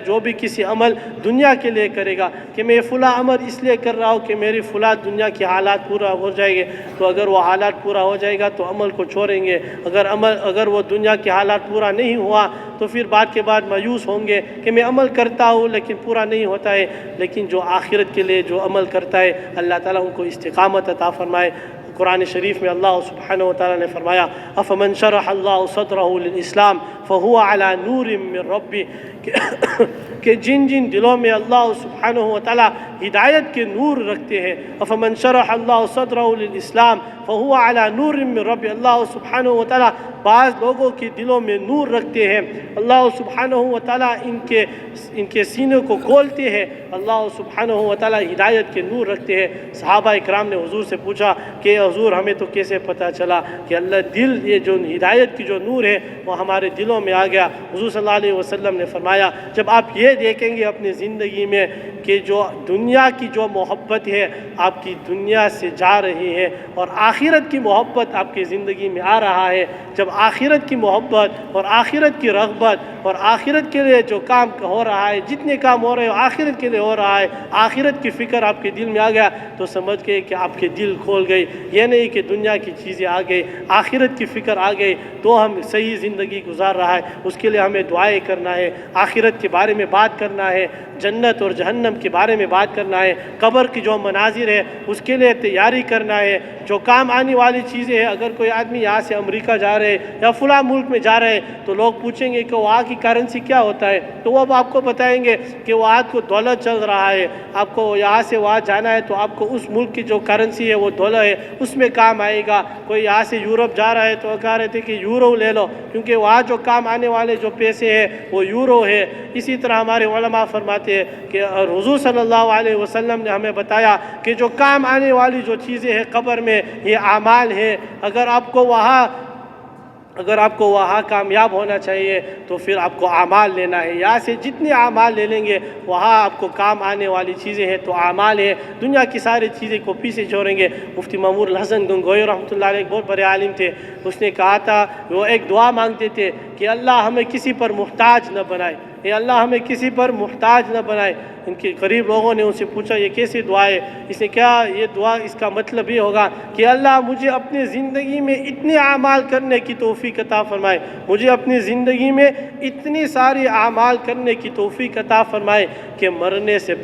جو بھی کسی عمل دنیا کے لیے کرے گا کہ میں فلاں عمل اس لیے کر رہا ہوں کہ میری فلاں دنیا کے حالات پورا ہو جائے گے، تو اگر وہ حالات پورا ہو جائے گا تو عمل کو چھوڑیں گے۔ اگر وہ دنیا کے حالات پورا نہیں ہوا تو پھر بعد کے بعد مایوس ہوں گے کہ میں عمل کرتا ہوں لیکن پورا نہیں ہوتا ہے۔ لیکن جو آخرت کے لیے جو عمل کرتا ہے اللہ تعالیٰ ان کو استقامت عطا فرمائے۔ قرآن شریف میں اللہ سبحانہ و تعالیٰ نے فرمایا افمن شرح اللہ صدرہ للاسلام فہو علی نور من ربی کہ جن جن دلوں میں اللہ سبحانہ و تعالیٰ ہدایت کے نور رکھتے ہیں افمن شرح اللہ صدرہ للاسلام فہو علی نور من ربی اللہ سبحانہ و تعالیٰ بعض لوگوں کے دلوں میں نور رکھتے ہیں اللہ سبحانہ و تعالیٰ ان کے سینوں کو کھولتے ہیں اللہ سبحانہ و تعالیٰ ہدایت کے نور رکھتے ہیں صحابہ اکرام نے حضور سے پوچھا کہ حضور ہمیں تو کیسے پتہ چلا کہ اللہ دل یہ جو ہدایت کی جو نور ہے وہ ہمارے دلوں میں آ گیا حضور صلی اللہ علیہ وسلم نے فرمایا جب آپ یہ دیکھیں گے اپنی زندگی میں کہ جو دنیا کی جو محبت ہے آپ کی دنیا سے جا رہی ہے اور آخرت کی محبت آپ کی زندگی میں آ رہا ہے جب آخرت کی محبت اور آخرت کی رغبت اور آخرت کے لیے جو کام ہو رہا ہے جتنے کام ہو رہے ہیں آخرت کے لیے ہو رہا ہے آخرت کی فکر آپ کے دل میں آ گیا تو سمجھ گئے کہ آپ کے دل کھول گئی یہ نہیں کہ دنیا کی چیزیں آ گئی آخرت کی فکر آ گئی تو ہم صحیح زندگی گزار رہا ہے اس کے لیے ہمیں دعائیں کرنا ہے آخرت کے بارے میں بات کرنا ہے جنت اور جہنم کے بارے میں بات کرنا ہے قبر کی جو مناظر ہے اس کے لیے تیاری کرنا ہے جو کام آنے والی چیزیں ہیں اگر کوئی آدمی یہاں سے امریکہ جا رہے یا فلاں ملک میں جا رہے تو لوگ پوچھیں گے کہ وہاں کی کرنسی کیا ہوتا ہے تو وہ اب آپ کو بتائیں گے کہ وہاں کو دولت چل رہا ہے آپ کو یہاں سے وہاں جانا ہے تو آپ کو اس ملک کی جو کرنسی ہے وہ دولت ہے اس میں کام آئے گا کوئی یہاں سے یورپ جا رہا ہے تو وہ کہہ رہے تھے کہ یورو لے لو کیونکہ وہاں جو کام آنے والے جو پیسے ہیں وہ یورو ہے اسی طرح ہمارے علماء فرماتے ہیں کہ حضور صلی اللہ علیہ وسلم نے ہمیں بتایا کہ جو کام آنے والی جو چیزیں ہیں قبر میں یہ اعمال ہے اگر آپ کو وہاں کامیاب ہونا چاہیے تو پھر آپ کو اعمال لینا ہے یہاں سے جتنے اعمال لے لیں گے وہاں آپ کو کام آنے والی چیزیں ہیں تو اعمال ہے دنیا کی ساری چیزیں کو پیچھے چھوڑیں گے مفتی مامور الحسن گنگوئی رحمۃ اللہ علیہ ایک بہت بڑے عالم تھے اس نے کہا تھا وہ ایک دعا مانگتے تھے کہ اللہ ہمیں کسی پر محتاج نہ بنائے اے اللہ ہمیں کسی پر محتاج نہ بنائے ان کے قریب لوگوں نے ان سے پوچھا یہ کیسی دعا ہے اس نے کیا یہ دعا اس کا مطلب یہ ہوگا کہ اللہ مجھے اپنی زندگی میں اتنے اعمال کرنے کی توفیق عطا فرمائے مجھے اپنی زندگی میں اتنی ساری اعمال کرنے کی توفیق عطا فرمائے کہ مرنے سے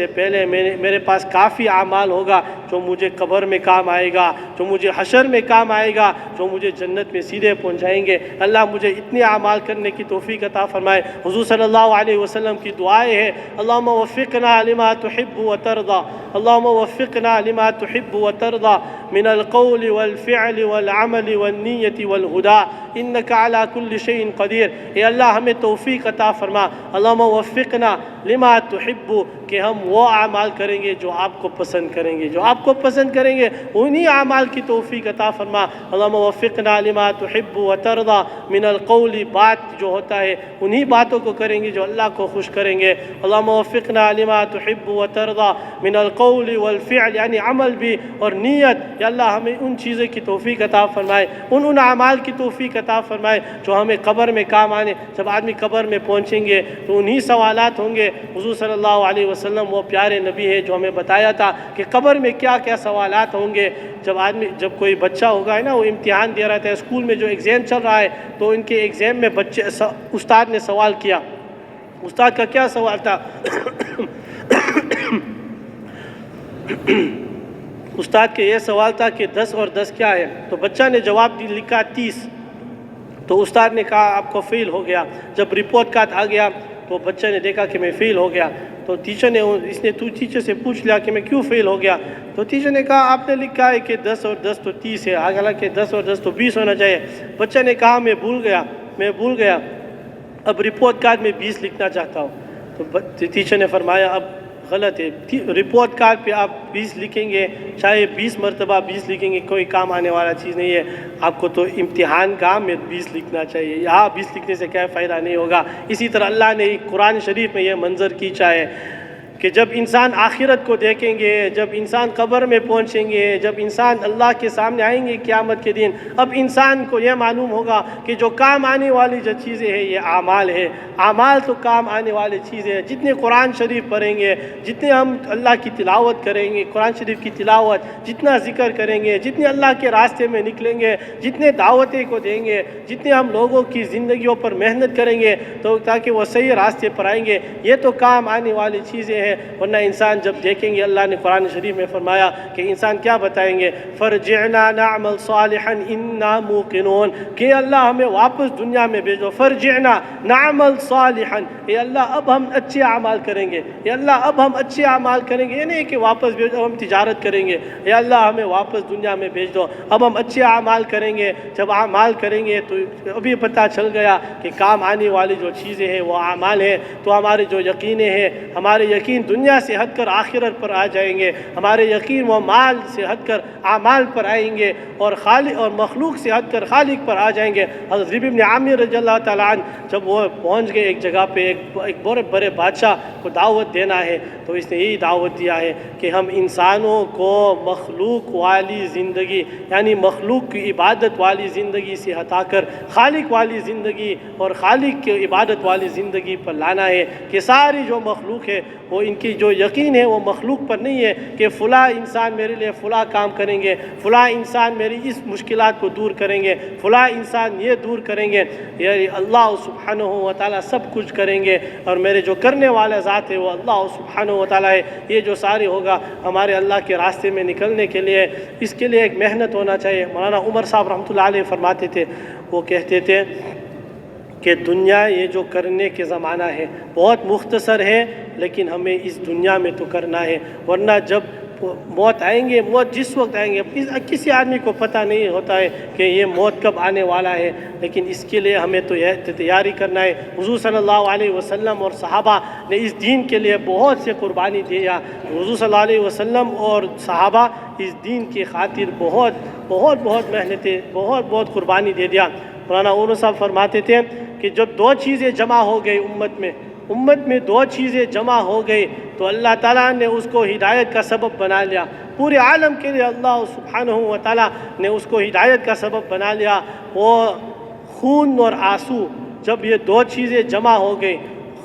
پہلے میرے پاس کافی اعمال ہوگا جو مجھے قبر میں کام آئے گا جو مجھے حشر میں کام آئے گا جو مجھے جنت میں سیدھے پہنچائیں گے اللہ مجھے اتنے اعمال کرنے کی توفیق عطا فرمائے حضور صلی اللہ علیہ وسلم کی دعائیں ہیں اللہم وفقنا لما تحب وترضى اللہم وفقنا لما تحب وترضى من القول والفعل والعمل والنیت والہدى انک علی کل شیء قدیر اے اللہ ہمیں توفیق عطا فرما اللہم وفقنا لما تحب کہ ہم وہ اعمال کریں گے جو آپ کو پسند کریں گے انہی اعمال کی توفیق عطا فرما اللہم وفقنا لما تحب وترضى من القول بات جو ہوتا ہے انہی باتوں کو کریں گے جو اللہ کو خوش کریں گے اللہم وفقنا لما تحب وترضى من القول والفعل یعنی عمل بھی اور نیت یا اللہ ہمیں ان چیزیں کی توفیق عطا فرمائے ان اعمال کی توفیق عطا فرمائے جو ہمیں قبر میں کام آنے جب آدمی قبر میں پہنچیں گے تو انہی سوالات ہوں گے حضور صلی اللہ علیہ وسلم وہ پیارے نبی ہے جو ہمیں بتایا تھا کہ قبر میں کیا کیا سوالات ہوں گے جب کوئی بچہ ہوگا ہے نا وہ امتحان دے رہا تھا اسکول میں جو ایگزام چل رہا ہے تو ان کے ایگزام میں استاد نے سوال کیا استاد کا کیا سوال تھا استاد کے یہ سوال تھا کہ 10 اور 10 کیا ہے تو بچہ نے جواب لکھا 30 تو استاد نے کہا آپ کو فیل ہو گیا جب رپورٹ کارڈ آ گیا تو بچہ نے دیکھا کہ میں فیل ہو گیا تو ٹیچر سے پوچھ لیا کہ میں کیوں فیل ہو گیا تو ٹیچر نے کہا آپ نے لکھا ہے کہ 10 اور 10 تو 30 ہے حالانکہ 10 اور 10 تو 20 ہونا چاہیے بچہ نے کہا میں بھول گیا اب رپورٹ کارڈ میں 20 لکھنا چاہتا ہوں تو ٹیچر نے فرمایا اب غلط ہے رپورٹ کارڈ پہ آپ 20 لکھیں گے چاہے 20 مرتبہ 20 لکھیں گے کوئی کام آنے والا چیز نہیں ہے آپ کو تو امتحان کا میں 20 لکھنا چاہیے یہاں 20 لکھنے سے کیا فائدہ نہیں ہوگا اسی طرح اللہ نے قرآن شریف میں یہ منظر کھینچا ہے کہ جب انسان آخرت کو دیکھیں گے جب انسان قبر میں پہنچیں گے جب انسان اللہ کے سامنے آئیں گے قیامت کے دن اب انسان کو یہ معلوم ہوگا کہ جو کام آنے والی جو چیزیں ہیں یہ اعمال ہے اعمال تو کام آنے والی چیزیں ہیں جتنے قرآن شریف پڑھیں گے جتنے ہم اللہ کی تلاوت کریں گے قرآن شریف کی تلاوت جتنا ذکر کریں گے جتنے اللہ کے راستے میں نکلیں گے جتنے دعوتیں کو دیں گے جتنے ہم لوگوں کی زندگیوں پر محنت کریں گے تو تاکہ وہ صحیح راستے پر آئیں گے یہ تو کام آنے والی چیزیں ہیں ہے، ورنہ انسان جب دیکھیں گے، اللہ نے قرآن شریف میں فرمایا کہ انسان کیا بتائیں گے، فرجعنا نعمل صالحا انا موقنون، کہ اللہ ہمیں واپس دنیا میں بھیجو، فرجعنا نعمل صالحا، اے اللہ اب ہم اچھے اعمال کریں گے، اے اللہ اب ہم اچھے اعمال کریں گے، یہ نہیں کہ واپس بھیجو ہم تجارت کریں گے، اے اللہ ہمیں واپس دنیا میں بھیج دو، اب ہم اچھے اعمال کریں گے۔ جب اعمال کریں گے تو ابھی پتہ چل گیا کہ کام آنے والی جو چیزیں ہیں وہ اعمال ہیں، تو ہمارے جو یقینیں ہیں، ہمارے یقین دنیا سے ہٹ کر آخرت پر آ جائیں گے، ہمارے یقین وہ مال سے ہٹ کر اعمال پر آئیں گے، اور خالق اور مخلوق سے ہٹ کر خالق پر آ جائیں گے۔ حضرت زبیر بن عامر رضی اللہ تعالیٰ عنہ جب وہ پہنچ گئے ایک جگہ پہ، ایک بڑے بڑے بادشاہ کو دعوت دینا ہے، تو اس نے یہی دعوت دیا ہے کہ ہم انسانوں کو مخلوق والی زندگی، یعنی مخلوق کی عبادت والی زندگی سے ہٹا کر خالق والی زندگی اور خالق کی عبادت والی زندگی پر لانا ہے، کہ ساری جو مخلوق ہے وہ ان کی جو یقین ہے وہ مخلوق پر نہیں ہے کہ فلاں انسان میرے لیے فلاں کام کریں گے، فلاں انسان میری اس مشکلات کو دور کریں گے، فلاں انسان یہ دور کریں گے، یہ اللہ سبحانہ و تعالیٰ سب کچھ کریں گے، اور میرے جو کرنے والا ذات ہے وہ اللہ سبحانہ و تعالیٰ ہے۔ یہ جو ساری ہوگا ہمارے اللہ کے راستے میں نکلنے کے لیے، اس کے لیے ایک محنت ہونا چاہیے۔ مولانا عمر صاحب رحمۃ اللہ علیہ فرماتے تھے، وہ کہتے تھے کہ دنیا یہ جو کرنے کے زمانہ ہے بہت مختصر ہے، لیکن ہمیں اس دنیا میں تو کرنا ہے، ورنہ جب موت آئیں گے، موت جس وقت آئیں گے، کسی آدمی کو پتہ نہیں ہوتا ہے کہ یہ موت کب آنے والا ہے، لیکن اس کے لیے ہمیں تو یہ تیاری کرنا ہے۔ حضور صلی اللہ علیہ وسلم اور صحابہ نے اس دین کے لیے بہت سے قربانی دیا، حضور صلی اللہ علیہ وسلم اور صحابہ اس دین کی خاطر بہت محنتیں، بہت قربانی دے دیا۔ مولانا عمر صاحب فرماتے تھے کہ جب دو چیزیں جمع ہو گئی امت میں دو چیزیں جمع ہو گئی تو اللہ تعالیٰ نے اس کو ہدایت کا سبب بنا لیا، پورے عالم کے لیے اللہ سبحانہ و تعالیٰ نے اس کو ہدایت کا سبب بنا لیا۔ وہ خون اور آنسو، جب یہ دو چیزیں جمع ہو گئی،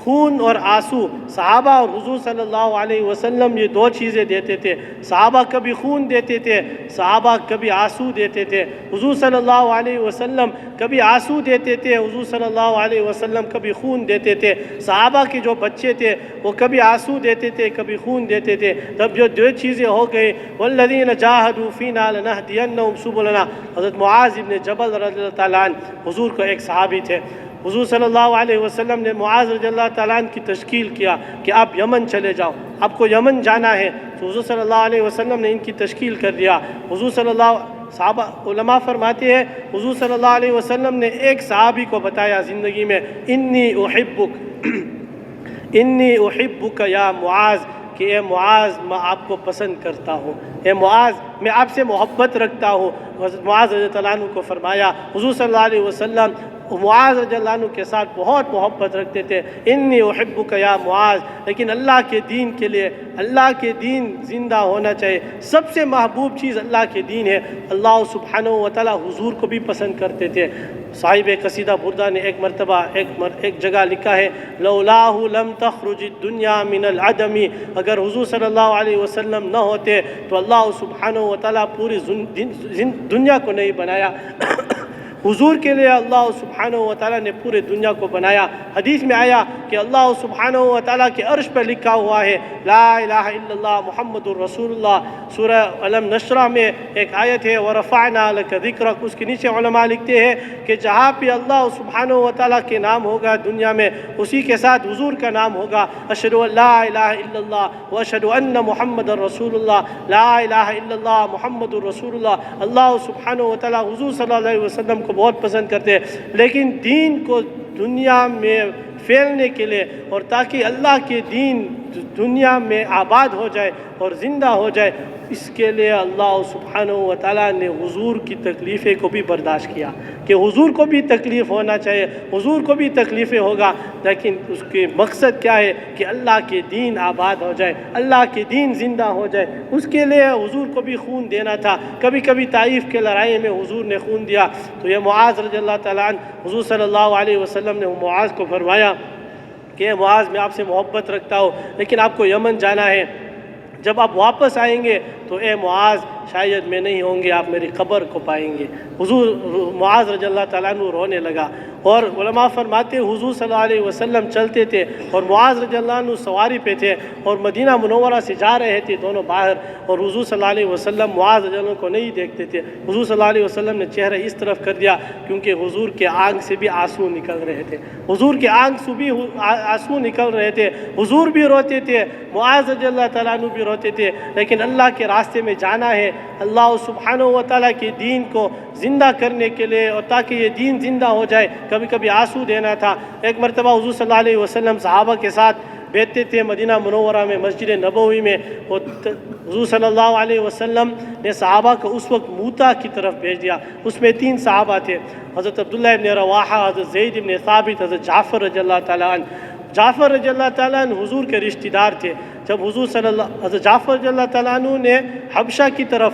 خون اور آنسو، صحابہ اور حضور صلی اللہ علیہ وسلم یہ دو چیزیں دیتے تھے، صحابہ کبھی خون دیتے تھے، صحابہ کبھی آنسو دیتے تھے، حضور صلی اللہ علیہ وسلم کبھی آنسو دیتے تھے، حضور صلی اللہ علیہ وسلم کبھی خون دیتے تھے۔ صحابہ کے جو بچے تھے وہ کبھی آنسو دیتے تھے، کبھی خون دیتے تھے۔ جب جو دو چیزیں ہو گئی، والذین جاہدوا فینا لنہدینہم سبلنا، حضرت معاذ بن جبل رضی اللہ تعالیٰ عنہ حضور کا ایک صحابی تھے، حضور صلی اللہ علیہ وسلم نے معاذ رضی اللہ تعالیٰ عنہ کی تشکیل کیا کہ آپ یمن چلے جاؤ، آپ کو یمن جانا ہے، تو حضور صلی اللہ علیہ وسلم نے ان کی تشکیل کر دیا۔ حضور صلی اللہ صحابہ علماء فرماتے ہیں حضور صلی اللہ علیہ وسلم نے ایک صحابی کو بتایا زندگی میں، انی احبک یا معاذ، کہ اے معاذ میں آپ کو پسند کرتا ہوں، اے معاذ میں آپ سے محبت رکھتا ہوں۔ حضرت معاذ رضی اللہ عنہ کو فرمایا، حضور صلی اللہ علیہ وسلم معاذ رضی اللہ عنہ کے ساتھ بہت محبت رکھتے تھے، انی احبک یا معاذ، لیکن اللہ کے دین کے لیے، اللہ کے دین زندہ ہونا چاہیے۔ سب سے محبوب چیز اللہ کے دین ہے۔ اللہ سبحانہ و تعالیٰ حضور کو بھی پسند کرتے تھے۔ صاحب قصیدہ بردہ نے ایک مرتبہ ایک جگہ لکھا ہے، لولاہ لم تخرج الدنیا من العدم، اگر حضور صلی اللہ علیہ وسلم نہ ہوتے تو اللہ سبحانہ و تعالیٰ پوری دنیا کو نہیں بنایا۔ حضور کے لیے اللہ سبحانہ و تعالیٰ نے پورے دنیا کو بنایا۔ حدیث میں آیا کہ اللہ سبحانہ و تعالیٰ کے عرش پر لکھا ہوا ہے لا الہ الا اللہ محمد الرسول اللہ۔ سورہ علم نشرہ میں ایک آیت ہے ورفعنا لک ذکرک، اس کے نیچے علماء لکھتے ہیں کہ جہاں پہ اللہ سبحانہ و تعالیٰ کے نام ہوگا دنیا میں، اسی کے ساتھ حضور کا نام ہوگا، اشہد ان لا الہ الا اللہ واشہد ان محمد الرسول اللہ، لا الہ الا اللہ محمد الرسول اللہ۔ اللہ سبحانہ و تعالیٰ حضور صلی اللہ علیہ وسلم کو بہت پسند کرتے ہیں، لیکن دین کو دنیا میں پھیلنے کے لیے اور تاکہ اللہ کے دین دنیا میں آباد ہو جائے اور زندہ ہو جائے، اس کے لیے اللہ سبحانہ و تعالیٰ نے حضور کی تکلیفیں کو بھی برداشت کیا کہ حضور کو بھی تکلیف ہونا چاہیے، حضور کو بھی تکلیفیں ہوگا، لیکن اس کے مقصد کیا ہے کہ اللہ کے دین آباد ہو جائے، اللہ کے دین زندہ ہو جائے۔ اس کے لیے حضور کو بھی خون دینا تھا، کبھی کبھی طائف کے لڑائی میں حضور نے خون دیا۔ تو یہ معاذ رضی اللہ تعالیٰ عنہ، حضور صلی اللہ علیہ وسلم نے معاذ کو فرمایا کہ معاذ میں آپ سے محبت رکھتا ہوں، لیکن آپ کو یمن جانا ہے، جب آپ واپس آئیں گے تو اے معاذ شاید میں نہیں ہوں گے آپ میری قبر کو پائیں گے۔ حضور معاذ رضی اللہ تعالیٰ عنہ رونے لگا، اور علماء فرماتے ہیں حضور صلی اللہ علیہ وسلم چلتے تھے اور معاذ رضی اللہ عنہ سواری پہ تھے، اور مدینہ منورہ سے جا رہے تھے دونوں باہر، اور حضور صلی اللہ علیہ وسلم معاذ رضی اللہ عنہ کو نہیں دیکھتے تھے۔ حضور صلی اللہ علیہ وسلم نے چہرہ اس طرف کر دیا، کیونکہ حضور کے آنکھ سے بھی آنسو نکل رہے تھے، حضور کے آنکھ سے بھی آنسو نکل رہے تھے، حضور بھی روتے تھے، معاذ رضی اللہ تعالیٰ عنہ بھی روتے تھے، لیکن اللہ کے راستے میں جانا ہے، اللہ سبحانہ و تعالیٰ کے دین کو زندہ کرنے کے لیے، اور تاکہ یہ دین زندہ ہو جائے کبھی کبھی آنسو دینا تھا۔ ایک مرتبہ حضور صلی اللہ علیہ وسلم صحابہ کے ساتھ بیٹھتے تھے مدینہ منورہ میں مسجد نبوی میں، اور حضور صلی اللہ علیہ وسلم نے صحابہ کو اس وقت موتا کی طرف بھیج دیا۔ اس میں 3 صحابہ تھے، حضرت عبداللہ ابن رواحہ، حضرت زید ابن ثابت، حضرت جعفر رضی اللہ تعالیٰ عنہ۔ جعفر رضی اللہ تعالیٰ عنہ حضور کے رشتہ دار تھے۔ جب حضرت جعفر رضی اللہ تعالیٰ عنہ نے حبشہ کی طرف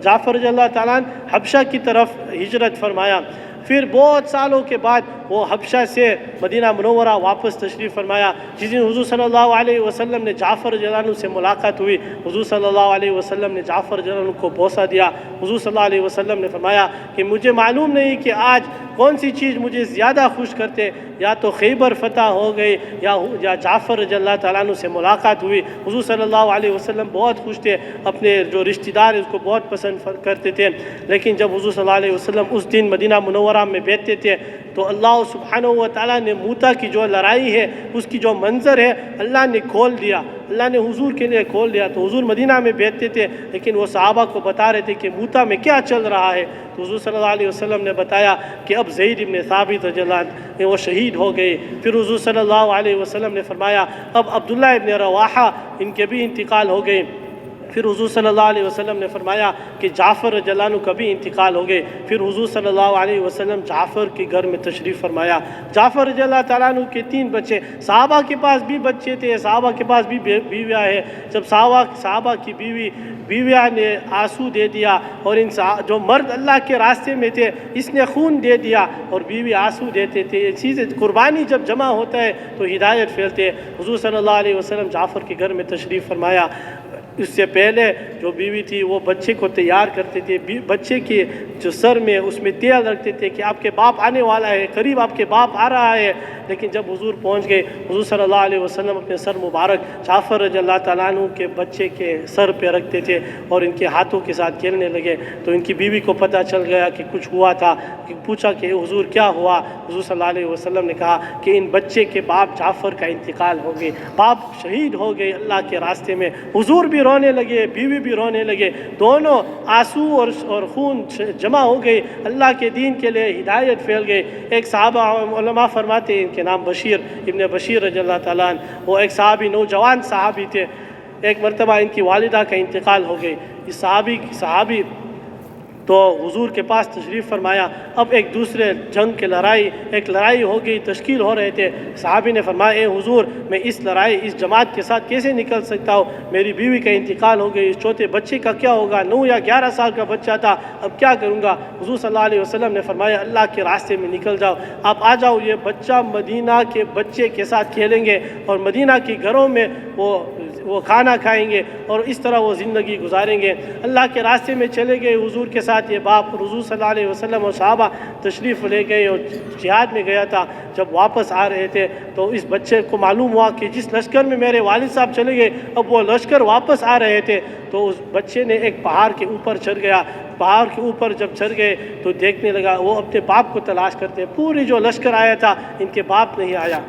جعفر رضی اللہ تعالیٰ عنہ حبشہ کی طرف ہجرت فرمایا، پھر بہت سالوں کے بعد وہ حبشہ سے مدینہ منورہ واپس تشریف فرمایا۔ جس دن حضور صلی اللہ علیہ وسلم نے جعفر رضی اللہ عنہ سے ملاقات ہوئی، حضور صلی اللہ علیہ وسلم نے جعفر رضی اللہ عنہ کو بوسہ دیا۔ حضور صلی اللہ علیہ وسلم نے فرمایا کہ مجھے معلوم نہیں کہ آج کون سی چیز مجھے زیادہ خوش کرتے، یا تو خیبر فتح ہو گئی یا جعفر رضی اللہ تعالیٰ عنہ سے ملاقات ہوئی۔ حضور صلی اللہ علیہ وسلم بہت خوش تھے، اپنے جو رشتہ دار اس کو بہت پسند کرتے تھے، لیکن جب حضور صلی اللہ علیہ وسلم اس دن مدینہ منورہ میں بیٹھتے تھے تو اللہ سبحانہ و تعالیٰ نے موتا کی جو لڑائی ہے، اس کی جو منظر ہے، اللہ نے کھول دیا، اللہ نے حضور کے لیے کھول دیا۔ تو حضور مدینہ میں بیٹھتے تھے، لیکن وہ صحابہ کو بتا رہے تھے کہ موتا میں کیا چل رہا ہے۔ تو حضور صلی اللہ علیہ وسلم نے بتایا کہ اب زید ابن ثابت رضی اللہ عنہ وہ شہید ہو گئے۔ پھر حضور صلی اللہ علیہ وسلم نے فرمایا اب عبداللہ ابن رواحہ ان کے بھی انتقال ہو گئے۔ پھر حضور صلی اللہ علیہ وسلم نے فرمایا کہ جعفر رضی اللہ عنہ کا بھی انتقال ہو گئے۔ پھر حضور صلی اللہ علیہ وسلم جعفر کے گھر میں تشریف فرمایا۔ جعفر رضی اللہ تعالیٰ عنہ کے 3 بچے، صحابہ کے پاس بھی بچے تھے، صحابہ کے پاس بھی بیویاں ہیں۔ جب صحابہ کی بیویاں نے آنسو دے دیا، اور ان جو مرد اللہ کے راستے میں تھے اس نے خون دے دیا، اور بیوی آنسو دیتے تھے۔ یہ چیزیں قربانی جب جمع ہوتا ہے تو ہدایت پھیلتے۔ حضور صلی اللہ علیہ وسلم جعفر کے گھر میں تشریف فرمایا۔ اس سے پہلے جو بیوی تھی وہ بچے کو تیار کرتے تھے، بچے کے جو سر میں اس میں تیل رکھتے تھے کہ آپ کے باپ آنے والا ہے، قریب آپ کے باپ آ رہا ہے۔ لیکن جب حضور پہنچ گئے، حضور صلی اللہ علیہ وسلم اپنے سر مبارک جعفر رضی اللہ تعالیٰ عنہ کے بچے کے سر پہ رکھتے تھے اور ان کے ہاتھوں کے ساتھ کھیلنے لگے۔ تو ان کی بیوی کو پتہ چل گیا کہ کچھ ہوا تھا، کہ پوچھا کہ حضور کیا ہوا؟ حضور صلی اللہ علیہ وسلم نے کہا کہ ان بچے کے باپ جعفر کا انتقال ہو گئے، باپ شہید ہو گئے اللہ کے راستے میں۔ حضور بھی رونے لگے، بیوی بھی رونے لگے، دونوں آنسو اور خون جمع ہو گئے، اللہ کے دین کے لیے ہدایت پھیل گئے۔ ایک صحابہ علماء فرماتے ہیں ان کے نام بشیر ابن بشیر رضی اللہ تعالیٰ عنہ، وہ ایک صحابی نوجوان صحابی تھے۔ ایک مرتبہ ان کی والدہ کا انتقال ہو گئی، اس صحابی تو حضور کے پاس تشریف فرمایا۔ اب ایک دوسرے جنگ کے ایک لڑائی ہو گئی، تشکیل ہو رہے تھے۔ صحابی نے فرمایا اے حضور میں اس جماعت کے ساتھ کیسے نکل سکتا ہوں؟ میری بیوی کا انتقال ہو گئی، اس چھوٹے بچے کا کیا ہوگا؟ 9 یا 11 سال کا بچہ تھا، اب کیا کروں گا؟ حضور صلی اللہ علیہ وسلم نے فرمایا اللہ کے راستے میں نکل جاؤ، آپ آ جاؤ، یہ بچہ مدینہ کے بچے کے ساتھ کھیلیں گے اور مدینہ کے گھروں میں وہ کھانا کھائیں گے اور اس طرح وہ زندگی گزاریں گے۔ اللہ کے راستے میں چلے گئے حضور کے ساتھ یہ باپ، حضور صلی اللہ علیہ وسلم اور صحابہ تشریف لے گئے اور جہاد میں گیا تھا۔ جب واپس آ رہے تھے تو اس بچے کو معلوم ہوا کہ جس لشکر میں میرے والد صاحب چلے گئے اب وہ لشکر واپس آ رہے تھے۔ تو اس بچے نے ایک پہاڑ کے اوپر چڑھ گیا، پہاڑ کے اوپر جب چڑھ گئے تو دیکھنے لگا، وہ اپنے باپ کو تلاش کرتے، پوری جو لشکر آیا تھا ان کے باپ نہیں آیا۔